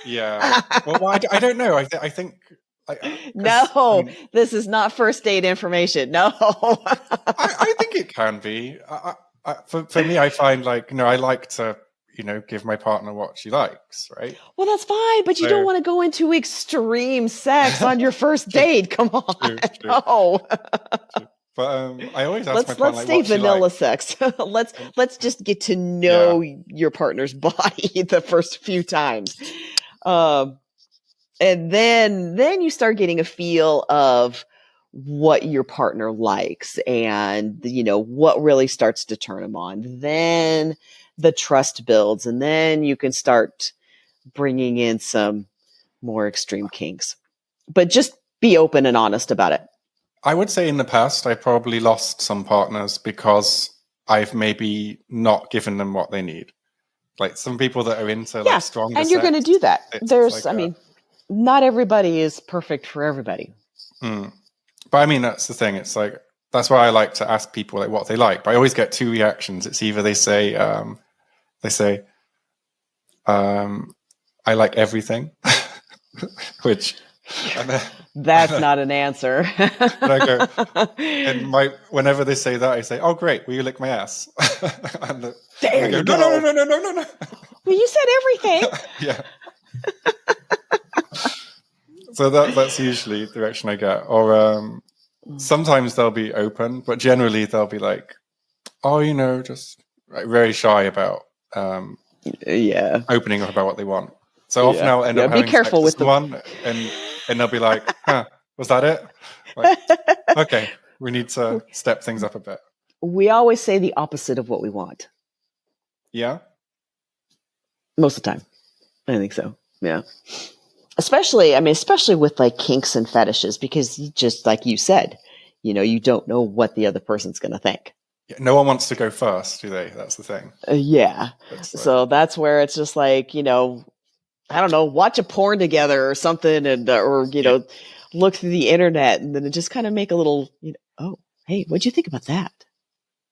yeah. Well, I don't know. I think, No, this is not first date information. No. I think it can be. For me, I find like, I like to, give my partner what she likes, right? Well, that's fine, but you don't want to go into extreme sex on your first date. Come on. True. No. True. But I always ask my partner Let's like, stay what she likes. vanilla sex. let's just get to know your partner's body the first few times. And then you start getting a feel of what your partner likes and what really starts to turn them on. Then the trust builds, and then you can start bringing in some more extreme kinks. But just be open and honest about it. I would say in the past, I probably lost some partners because I've maybe not given them what they need. Like some people that are into like stronger and you're going to sex, do that. it's like, not everybody is perfect for everybody. But I mean, that's the thing. It's like, that's why I like to ask people like what they like. But I always get two reactions. It's either they say, I like everything, which that's not an answer. Whenever they say that, I say, "Oh, great! Will you lick my ass?" And there you go. No. Well, you said everything. Yeah. So that's usually the direction I get. Or sometimes they'll be open, but generally they'll be like, "Oh, just like, very shy about opening up about what they want." So often I'll end up having sex with someone, and they'll be like, "Huh, was that it?" Like, okay, we need to step things up a bit. We always say the opposite of what we want. Yeah? Most of the time. I think so. Yeah. Especially with like kinks and fetishes, because just like you said, you don't know what the other person's going to think. Yeah, no one wants to go first, do they? That's the thing. Yeah. So that's where it's just like, I don't know, watch a porn together or something, and look through the internet, and then just kind of make a little, oh, hey, what'd you think about that?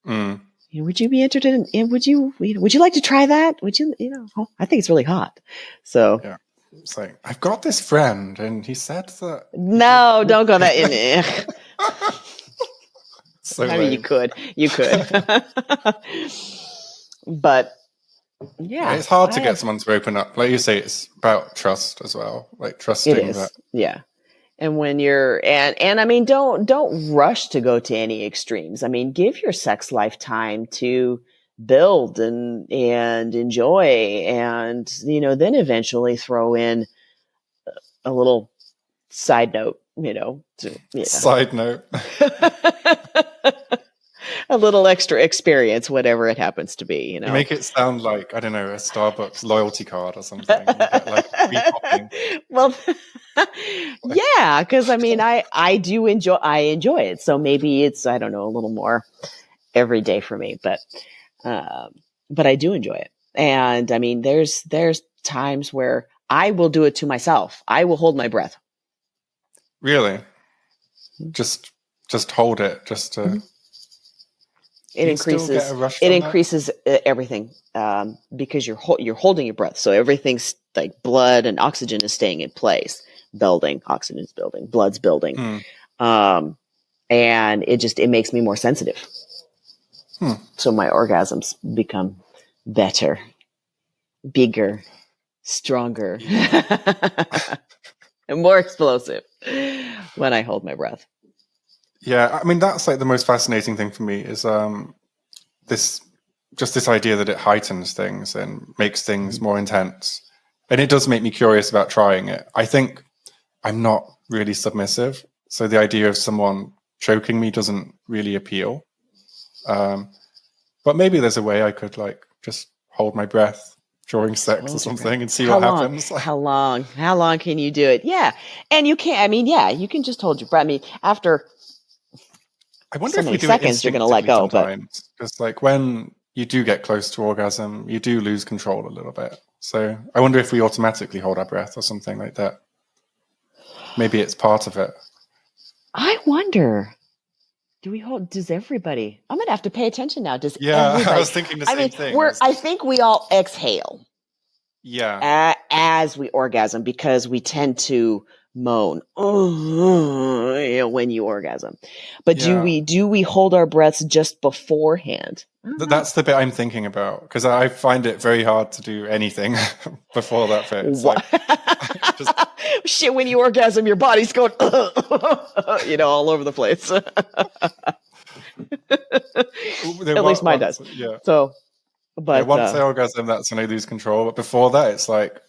Would you be interested in? Would you like to try that? Would you? Oh, I think it's really hot. So yeah, it's like, I've got this friend, and he said that. No, don't go that in. So I mean, you could, but yeah, it's hard to get someone to open up. Like you say, it's about trust as well, like trusting. It is, yeah. And when you're and I mean, don't rush to go to any extremes. I mean, give your sex life time to build and enjoy, and then eventually throw in a little side note. Side note. A little extra experience, whatever it happens to be. You make it sound like, I don't know, a Starbucks loyalty card or something. You get like free popping. Well, yeah, because I mean, I enjoy it. So maybe it's, I don't know, a little more every day for me, but I do enjoy it. And I mean, there's times where I will do it to myself. I will hold my breath. Really? Just hold it, just to. Mm-hmm. It increases everything because you're holding your breath. So everything's like blood and oxygen is staying in place, oxygen's building, blood's building. And it makes me more sensitive. So my orgasms become better, bigger, stronger, and more explosive when I hold my breath. Yeah, I mean, that's like the most fascinating thing for me is this idea that it heightens things and makes things more intense. And it does make me curious about trying it. I think I'm not really submissive, so the idea of someone choking me doesn't really appeal. But maybe there's a way I could like just hold my breath during sex or something and see how what long, happens. How long can you do it? Yeah. And you can't, I mean, yeah, you can just hold your breath. I mean, after I wonder so if many we do it seconds, you're going to let instinctively go. But sometimes. Because like when you do get close to orgasm, you do lose control a little bit. So I wonder if we automatically hold our breath or something like that. Maybe it's part of it. I wonder, does everybody, I'm going to have to pay attention now. Does everybody? I was thinking the same thing. I think we all exhale. Yeah. As we orgasm, because we tend to moan when you orgasm. But do we hold our breaths just beforehand? That's the bit I'm thinking about, because I find it very hard to do anything before that bit. It's like, shit, when you orgasm, your body's going, all over the place. At least mine does. Yeah. So, but once I orgasm, that's when I lose control. But before that, it's like,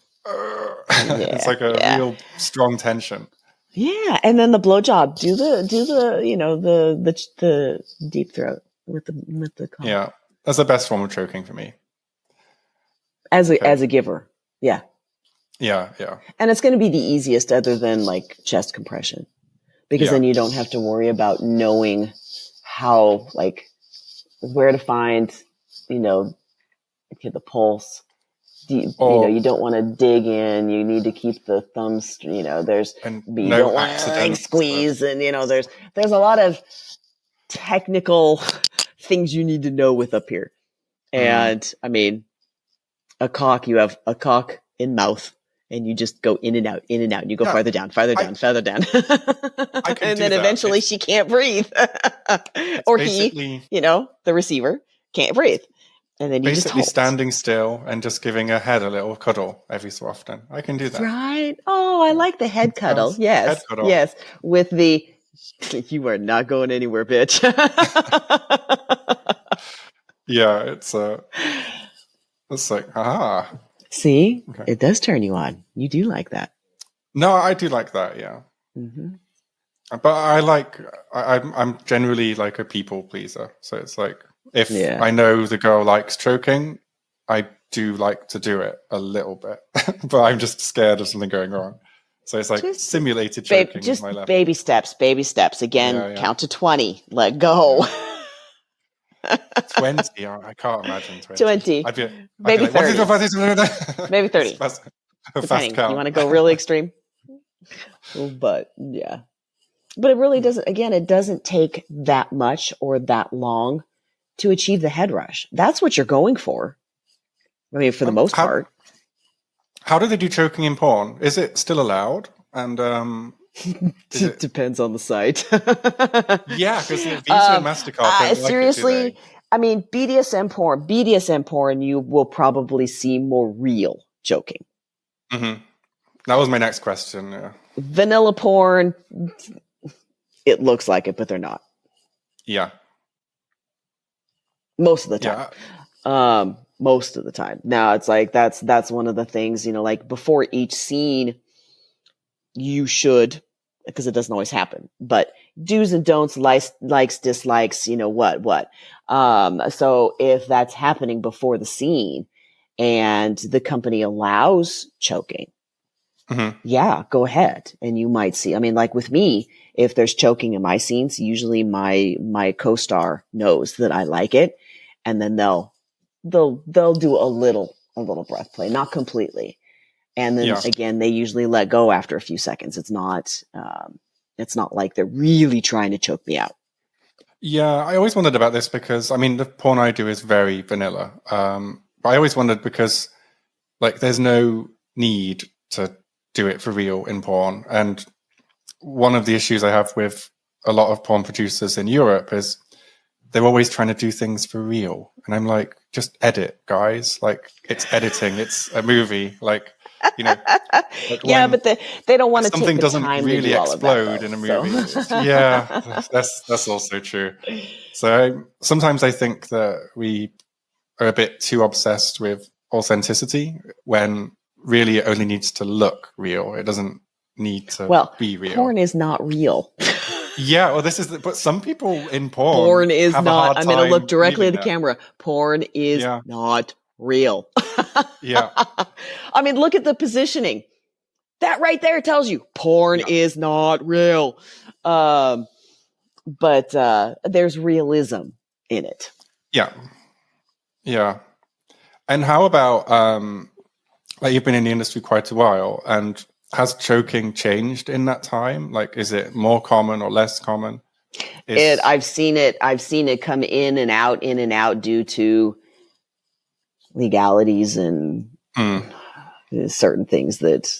it's like a real strong tension. Yeah, and then the blowjob. Do the the deep throat with the cock. Yeah, that's the best form of choking for me. As a giver, yeah. Yeah. And it's going to be the easiest, other than like chest compression, because then you don't have to worry about knowing how, like, where to find, the pulse. You don't want to dig in. You need to keep the thumbs, you don't want to like squeeze. And, there's a lot of technical things you need to know with up here. And I mean, you have a cock in mouth, and you just go in and out, and you go farther down. And then eventually she can't breathe. Or he, the receiver can't breathe. And then you basically just standing still and just giving her head a little cuddle every so often. I can do that. Right. Oh, I like the head cuddle. Yes. Head cuddle. Yes. With the, you are not going anywhere, bitch. Yeah. It's like, See, It does turn you on. You do like that. No, I do like that. Yeah. Mm-hmm. But I'm generally like a people pleaser. So it's like, if I know the girl likes choking, I do like to do it a little bit, but I'm just scared of something going wrong. So it's like simulated choking. Just my level. Baby steps. Again, count to 20. Let go. 20. I can't imagine 20. 20. Maybe like, 30. Maybe 30. Fast Depending. count. You want to go really extreme? But yeah. But it really doesn't, again, it doesn't take that much or that long to achieve the head rush. That's what you're going for. I mean, for the most part. How do they do choking in porn? Is it still allowed? And it depends on the site. Yeah, because Visa and MasterCard don't seriously, like it, do they? I mean, BDSM porn, you will probably see more real choking. Mm-hmm. That was my next question. Yeah. Vanilla porn, it looks like it, but they're not. Yeah. Most of the time. Most of the time. Now it's like, that's one of the things, like before each scene, you should, because it doesn't always happen, but do's and don'ts, likes, dislikes, what. So if that's happening before the scene and the company allows choking, go ahead. And you might see, I mean, like with me, if there's choking in my scenes, usually my co-star knows that I like it. And then they'll do a little breath play, not completely. And then again, they usually let go after a few seconds. It's not like they're really trying to choke me out. Yeah. I always wondered about this because, I mean, the porn I do is very vanilla. But I always wondered because, like, there's no need to do it for real in porn. And one of the issues I have with a lot of porn producers in Europe is they're always trying to do things for real. And I'm like, just edit, guys. Like, it's editing. It's a movie. Like, like but they don't want to take the time doesn't really explode in a movie. Yeah, that's also true. So sometimes I think that we are a bit too obsessed with authenticity when really it only needs to look real. It doesn't need to be real. Porn is not real. Yeah, well, but some people in porn is not. I'm going to look directly at the camera. Porn is not real. Yeah. I mean, look at the positioning. That right there tells you porn is not real. But there's realism in it. Yeah. Yeah. And how about, like, you've been in the industry quite a while, and has choking changed in that time? Like, is it more common or less common? I've seen it come in and out due to legalities and certain things that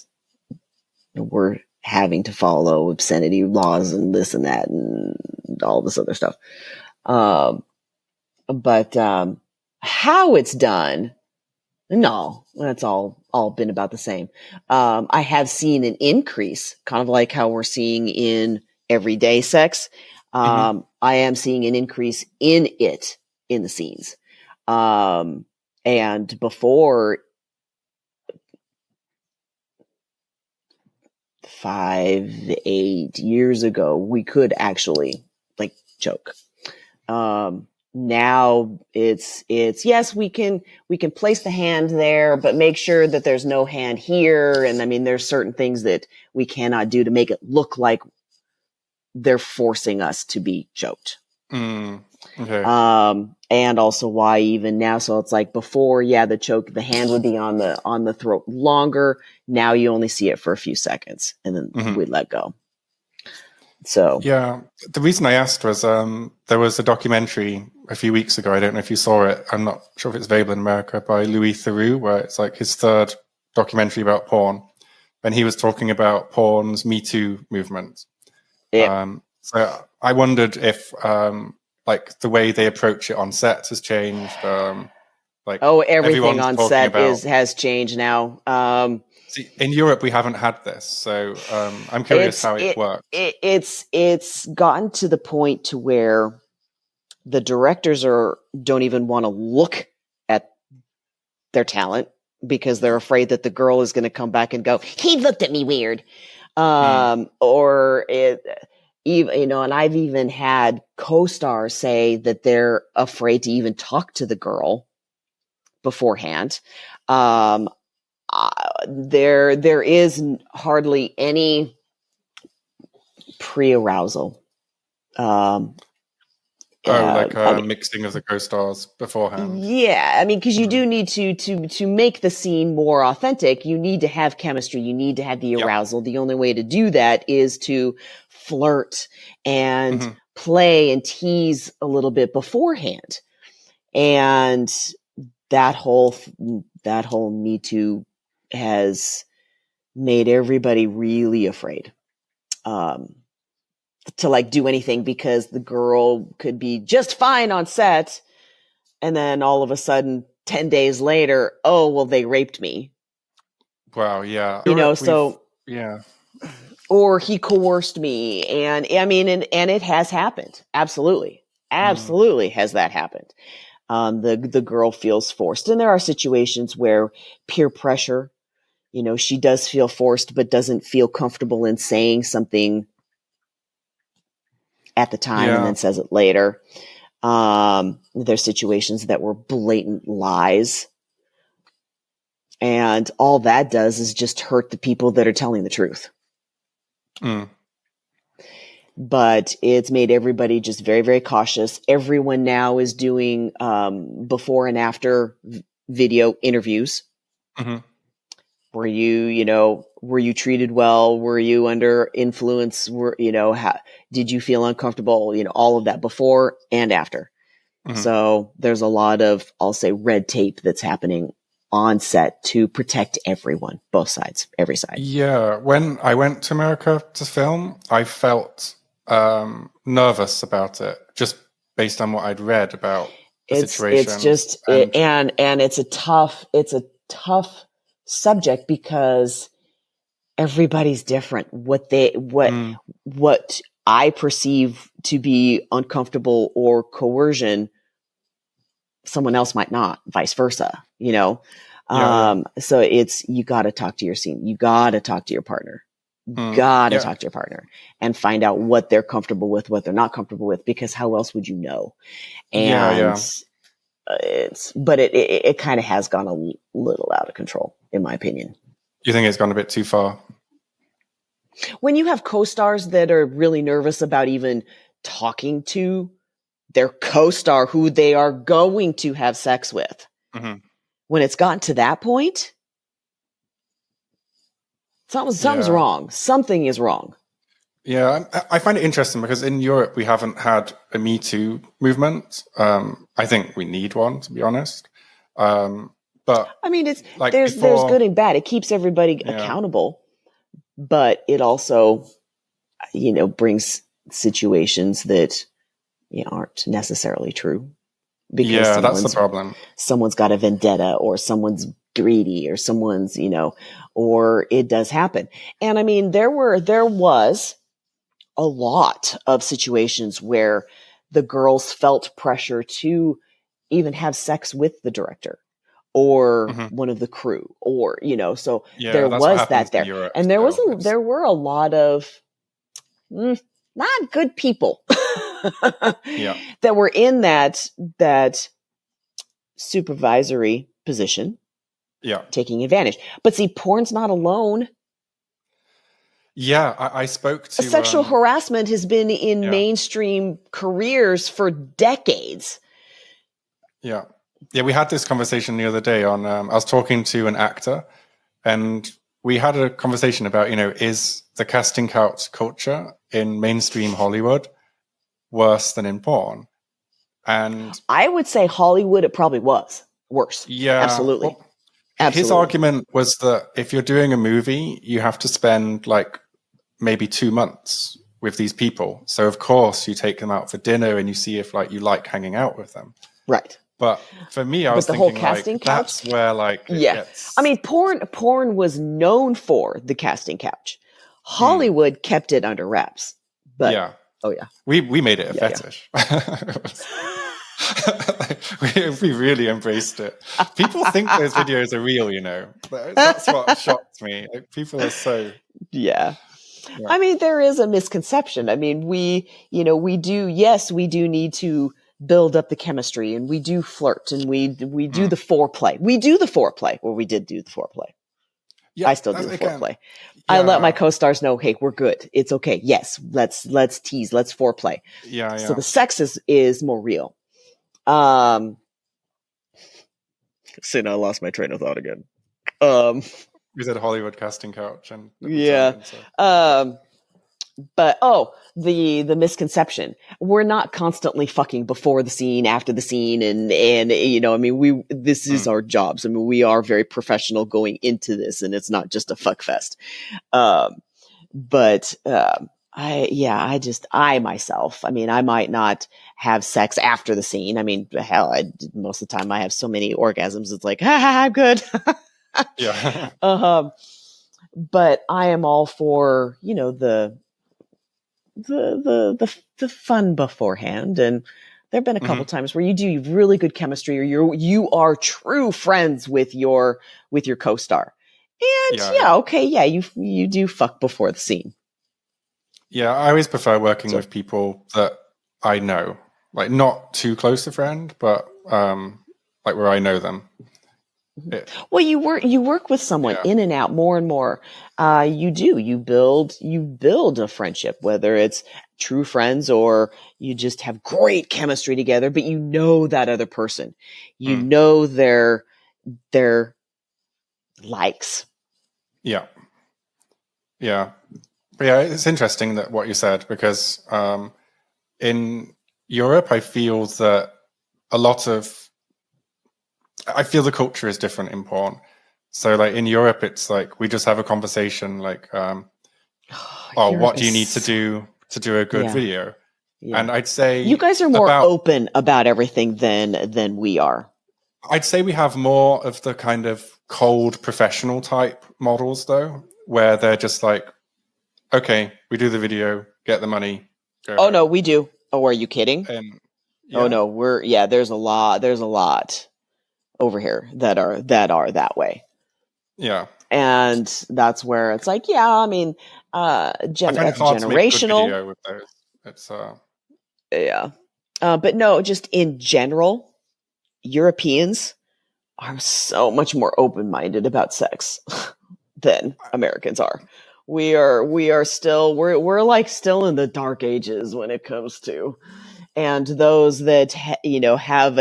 we're having to follow, obscenity laws and this and that and all this other stuff. But how it's done, no, that's all been about the same. I have seen an increase, kind of like how we're seeing in everyday sex. I am seeing an increase in it in the scenes. And before 5-8 years ago, we could actually like choke. Now it's yes, we can place the hand there, but make sure that there's no hand here. And I mean, there's certain things that we cannot do to make it look like they're forcing us to be choked. Okay. And also why even now, so it's like before, the hand would be on the throat longer. Now you only see it for a few seconds and then we let go. So yeah, the reason I asked was there was a documentary a few weeks ago. I don't know if you saw it. I'm not sure if it's available in America, by Louis Theroux, where it's like his third documentary about porn, and he was talking about porn's Me Too movement. So I wondered if like the way they approach it on set has changed. Like everything on set has changed now. See, in Europe, we haven't had this, so I'm curious how it works. It's gotten to the point to where the directors don't even want to look at their talent because they're afraid that the girl is going to come back and go, "He looked at me weird," or it. Even, and I've even had co-stars say that they're afraid to even talk to the girl beforehand. There is hardly any pre-arousal. Mixing of the co-stars beforehand. Yeah, I mean, because you do need to make the scene more authentic. You need to have chemistry. You need to have the arousal. The only way to do that is to flirt and play and tease a little bit beforehand. And that whole Me Too has made everybody really afraid to like do anything, because the girl could be just fine on set and then all of a sudden 10 days later, oh, well, they raped me. Wow. Yeah. Yeah. Or he coerced me. And I mean, and it has happened. Absolutely has that happened. The girl feels forced, and there are situations where peer pressure, she does feel forced, but doesn't feel comfortable in saying something at the time and then says it later. There's situations that were blatant lies, and all that does is just hurt the people that are telling the truth. But it's made everybody just very, very cautious. Everyone now is doing before and after video interviews. Were you treated well? Were you under influence? Did you feel uncomfortable? All of that before and after. So there's a lot of, I'll say, red tape that's happening on set to protect everyone, both sides, every side. Yeah. When I went to America to film, I felt nervous about it, just based on what I'd read about the situation. It's just, and it's a tough subject because everybody's different. What I perceive to be uncomfortable or coercion, someone else might not, vice versa, So you got to talk to your scene. You got to talk to your partner. Talk to your partner and find out what they're comfortable with, what they're not comfortable with, because how else would you know? And But it kind of has gone a little out of control, in my opinion. You think it's gone a bit too far? When you have co-stars that are really nervous about even talking to their co-star who they are going to have sex with, when it's gotten to that point, something's wrong. Something is wrong. Yeah, I find it interesting because in Europe we haven't had a Me Too movement. I think we need one, to be honest. But I mean, it's like there's good and bad. It keeps everybody accountable, but it also, brings situations that aren't necessarily true. Because that's the problem. Someone's got a vendetta, or someone's greedy, or someone's, or it does happen. And I mean, there was a lot of situations where the girls felt pressure to even have sex with the director or one of the crew, or, so there was that there. Europe, and there were a lot of not good people that were in that supervisory position, taking advantage. But see, porn's not alone. Yeah, I spoke to... Sexual harassment has been in mainstream careers for decades. Yeah, we had this conversation the other day on... I was talking to an actor, and we had a conversation about, is the casting couch culture in mainstream Hollywood worse than in porn? And I would say Hollywood, it probably was worse. Yeah, absolutely. Well, his argument was that if you're doing a movie, you have to spend like maybe 2 months with these people. So of course you take them out for dinner and you see if like you like hanging out with them. Right. But for me, I was thinking, whole casting like, couch? That's where like it gets... I mean, porn was known for the casting couch. Hollywood kept it under wraps. But we made it a fetish. We really embraced it. People think those videos are real, That's what shocked me. Like, people are so... Yeah. I mean, there is a misconception. I mean, we do need to build up the chemistry, and we do flirt, and we do the foreplay. We do the foreplay, or we did do the foreplay. Yeah, I still do the foreplay. I let my co-stars know, hey, we're good. It's okay. Yes, let's tease, let's foreplay. Yeah. So the sex is more real. So now I lost my train of thought again. We said Hollywood casting couch, and but the misconception: we're not constantly fucking before the scene, after the scene, and I mean, this is our jobs. I mean, we are very professional going into this, and it's not just a fuck fest. I myself, I mean, I might not have sex after the scene. I mean, hell, most of the time I have so many orgasms. It's like, I'm good. Yeah. But I am all for, the fun beforehand. And there've been a couple times where you do really good chemistry, or you are true friends with your co-star. And you do fuck before the scene. Yeah, I always prefer working with people that I know, like not too close a friend, but like where I know them. Well, you work with someone in and out more and more. You build a friendship, whether it's true friends or you just have great chemistry together, but you know that other person, you know their likes. Yeah. But yeah, it's interesting that what you said, because in Europe, I feel that I feel the culture is different in porn. So like in Europe, it's like we just have a conversation like, what do you need to do a good video? Yeah. And I'd say you guys are more open about everything than we are. I'd say we have more of the kind of cold professional type models though, where they're just like, okay, we do the video, get the money. Oh no, we do. Oh, are you kidding? Oh no, there's a lot over here that are that way. Yeah. And that's where it's like, I mean, that's generational. With those. It's but no, just in general, Europeans are so much more open-minded about sex than Americans are. We're still in the dark ages when it comes to, and those that have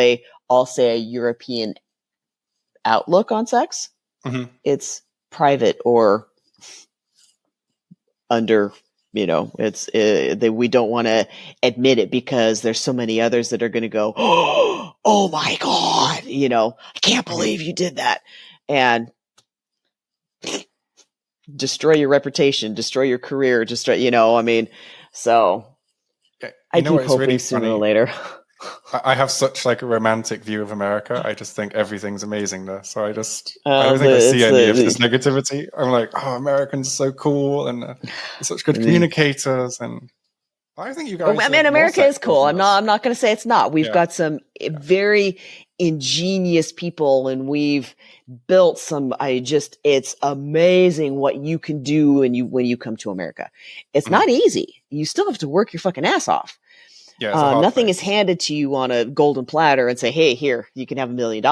I'll say a European outlook on sex. Mm-hmm. It's private or under, we don't want to admit it because there's so many others that are going to go, oh my God, I can't believe you did that. And destroy your reputation, destroy your career, so I keep hoping really sooner or later. I have such like a romantic view of America. I just think everything's amazing there. So I don't think I see any of this negativity. I'm like, oh, Americans are so cool and such good communicators. And I think you guys. America is cool. I'm not going to say it's not. We've got some very ingenious people, and we've built some. It's amazing what you can do when you come to America. It's not easy. You still have to work your fucking ass off. Yeah, nothing is handed to you on a golden platter and say, hey, here, you can have $1 million.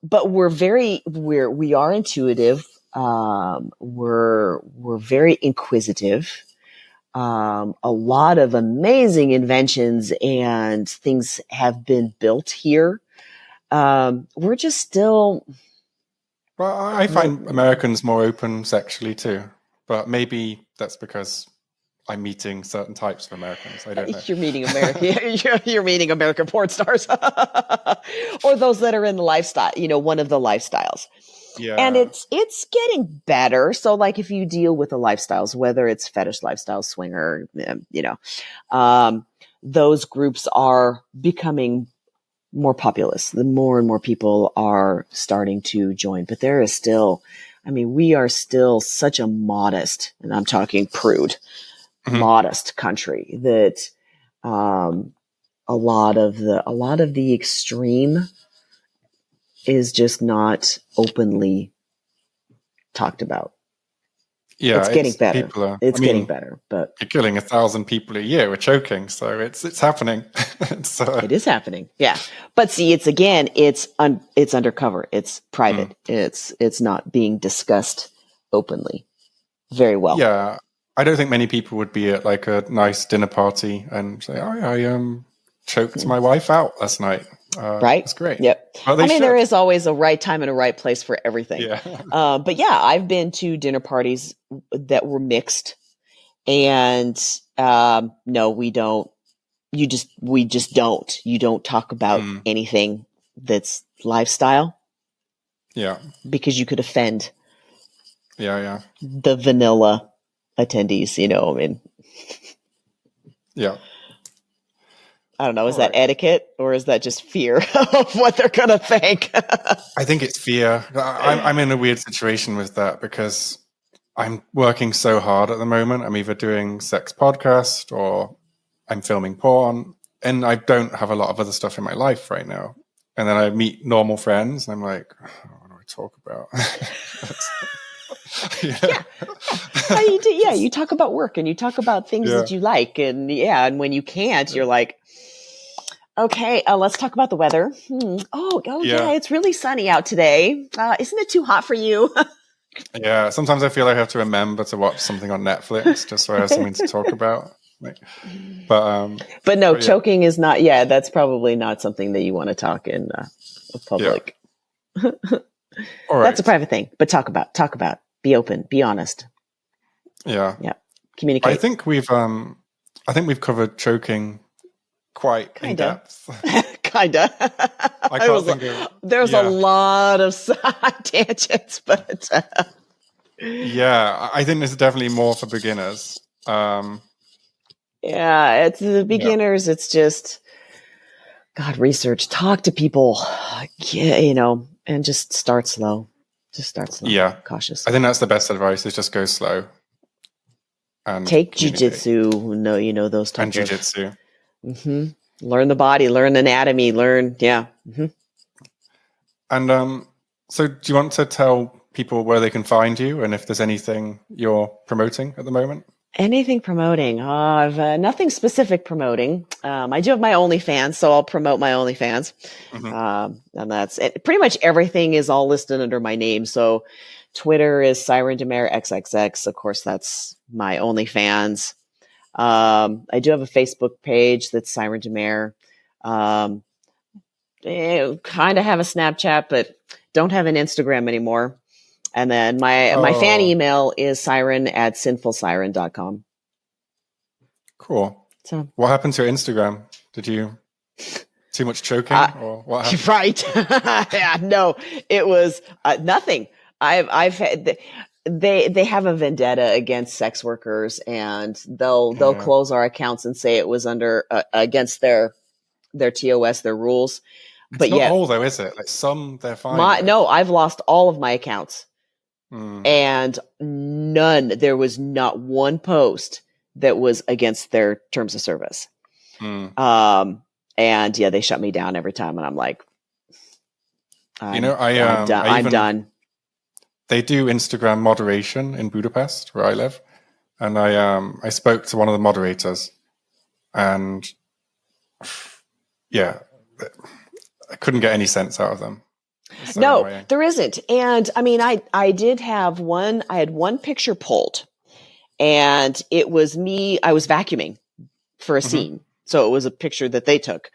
But we are intuitive. We're very inquisitive. A lot of amazing inventions and things have been built here. We're just still. Well, I find Americans more open sexually too, but maybe that's because I'm meeting certain types of Americans. I don't know. You're meeting you're meeting American porn stars, or those that are in the lifestyle. One of the lifestyles. Yeah, and it's getting better. So, like, if you deal with the lifestyles, whether it's fetish lifestyle, swinger, those groups are becoming more populous. The more and more people are starting to join, but there is still. We are still such a modest, and I'm talking prude. Modest country that a lot of the extreme is just not openly talked about. Yeah, it's getting better. Getting better, but you're killing 1,000 people a year with choking, so it's happening. It is happening, yeah. But see, it's undercover. It's private. It's not being discussed openly very well. Yeah. I don't think many people would be at like a nice dinner party and say, I choked my wife out last night. Right. That's great. Yep. There is always a right time and a right place for everything. Yeah. But yeah, I've been to dinner parties that were mixed, and no, we don't. We just don't. You don't talk about anything that's lifestyle. Yeah. Because you could offend. Yeah. The vanilla attendees, Yeah. I don't know. Is that etiquette or is that just fear of what they're going to think? I think it's fear. I'm in a weird situation with that because I'm working so hard at the moment. I'm either doing sex podcast or I'm filming porn, and I don't have a lot of other stuff in my life right now. And then I meet normal friends and I'm like, what do I talk about? You talk about work and you talk about things that you like, and when you can't, you're like, okay, let's talk about the weather. Yeah, it's really sunny out today. Isn't it too hot for you? Yeah, sometimes I feel I have to remember to watch something on Netflix just so I have something to talk about. But no, choking is not. Yeah, that's probably not something that you want to talk in public. Yeah. All right. That's a private thing, but talk about. Be open. Be honest. Yeah. Communicate. I think we've covered choking quite in depth. Kinda. There's a lot of side tangents, but I think this is definitely more for beginners. It's the beginners. It's just research. Talk to people. And just start slow. Yeah. Cautious. I think that's the best advice is just go slow. And take jujitsu. No, those types of... And jujitsu. Mm-hmm. Learn the body, learn anatomy, Mm-hmm. And so do you want to tell people where they can find you and if there's anything you're promoting at the moment? Anything promoting? I've nothing specific promoting. I do have my OnlyFans, so I'll promote my OnlyFans. And that's it. Pretty much everything is all listed under my name. So Twitter is Syren De Mer XXX. Of course, that's my OnlyFans. I do have a Facebook page that's Syren De Mer. Kind of have a Snapchat, but don't have an Instagram anymore. And then my fan email is siren@sinfulsiren.com. Cool. So what happened to your Instagram? Did you too much choking or what happened? Right. Yeah, no, it was nothing. I've had they have a vendetta against sex workers, and they'll close our accounts and say it was under against their TOS, their rules. But not all though, is it? Like some they're fine. No, I've lost all of my accounts. And there was not one post that was against their terms of service. And yeah, they shut me down every time, and I'm like, I'm done. They do Instagram moderation in Budapest, where I live, and I spoke to one of the moderators, and yeah, I couldn't get any sense out of them. So no, annoying. There isn't. And I mean, I did have I had one picture pulled, and it was me. I was vacuuming for a scene. So it was a picture that they took,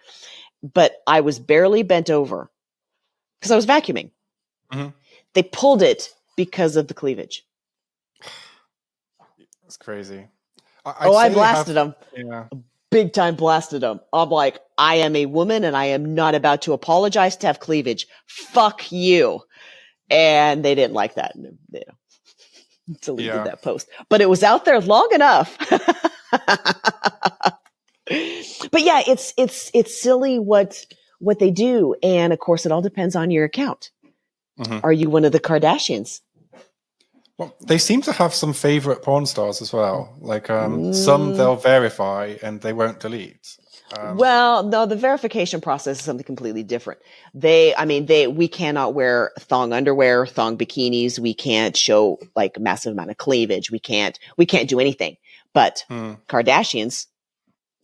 but I was barely bent over because I was vacuuming. They pulled it because of the cleavage. That's crazy. I blasted them. Yeah. Big time blasted them. I'm like, I am a woman and I am not about to apologize to have cleavage. Fuck you. And they didn't like that. Deleted that post. But it was out there long enough. But yeah, it's silly what they do. And of course, it all depends on your account. Are you one of the Kardashians? Well, they seem to have some favorite porn stars as well. Like some they'll verify and they won't delete. Well, no, the verification process is something completely different. We cannot wear thong underwear, thong bikinis. We can't show like massive amount of cleavage. We can't do anything. But Kardashians,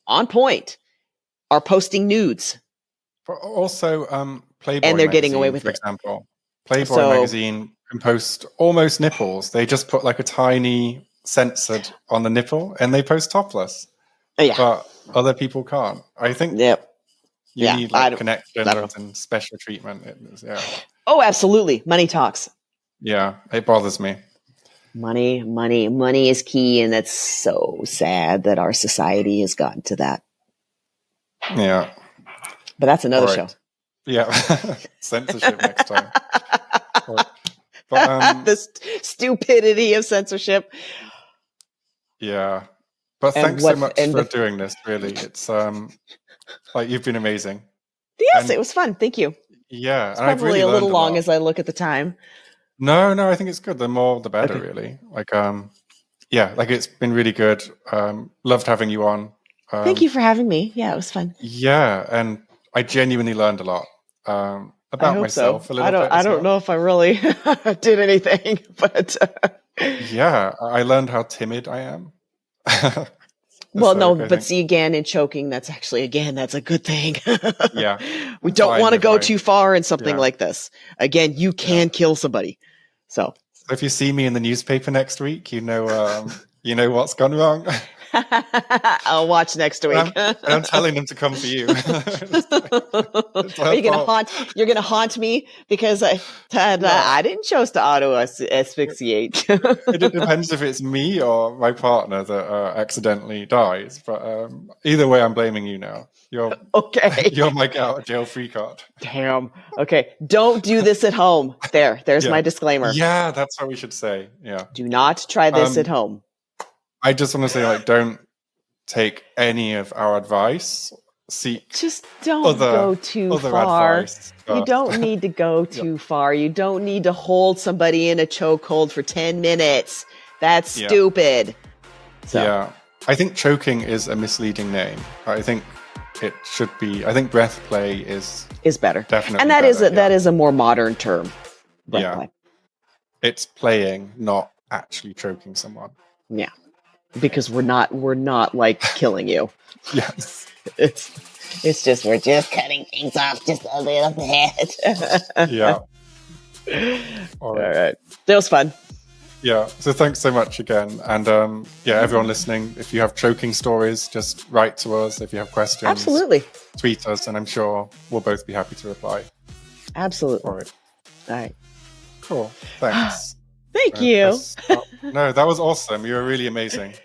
on point, are posting nudes. But also, Playboy and they're magazine, getting away with for it. Example, Playboy magazine can post almost nipples. They just put like a tiny censored on the nipple, and they post topless. Yeah. But other people can't. I think. Yep. You need like connections and special treatment. Oh, absolutely. Money talks. Yeah, it bothers me. Money is key, and that's so sad that our society has gotten to that. Yeah. But that's another show. Yeah. Censorship next time. But, the stupidity of censorship. Yeah. But thanks so much for doing this, really. It's like you've been amazing. Yes, it was fun. Thank you. Yeah. It's probably a little long as I look at the time. No, I think it's good. The more the better, really. Like like it's been really good. Loved having you on. Thank you for having me. Yeah, it was fun. Yeah, and I genuinely learned a lot about myself. So. I don't know if I really did anything, but yeah, I learned how timid I am. See, again, in choking, that's a good thing. Yeah, we don't want to go too far in something like this. Again, you can kill somebody. So if you see me in the newspaper next week, you know what's gone wrong. I'll watch next week. I'm telling them to come for you. You're gonna haunt me because I didn't choose to auto asphyxiate. It depends if it's me or my partner that accidentally dies. But either way, I'm blaming you now. You're okay. You're my get out of jail free card. Damn. Okay. Don't do this at home. There's my disclaimer. Yeah, that's what we should say. Yeah. Do not try this at home. I just want to say, don't take any of our advice. Just don't go too far. Advice, you don't need to go too far. You don't need to hold somebody in a chokehold for 10 minutes. That's stupid. So. Yeah. I think choking is a misleading name. I think it should be. I think breath play is better. Definitely. And that is a more modern term. Breath play. It's playing, not actually choking someone. Yeah. because we're not like killing you. Yes. It's just we're just cutting things off just a little bit. Yeah. All right. That was fun. Yeah. So thanks so much again. And yeah, everyone listening, if you have choking stories, just write to us. If you have questions, Absolutely. Tweet us, and I'm sure we'll both be happy to reply. Absolutely. All right. All right. Cool. Thanks. Thank you. No, that was awesome. You were really amazing.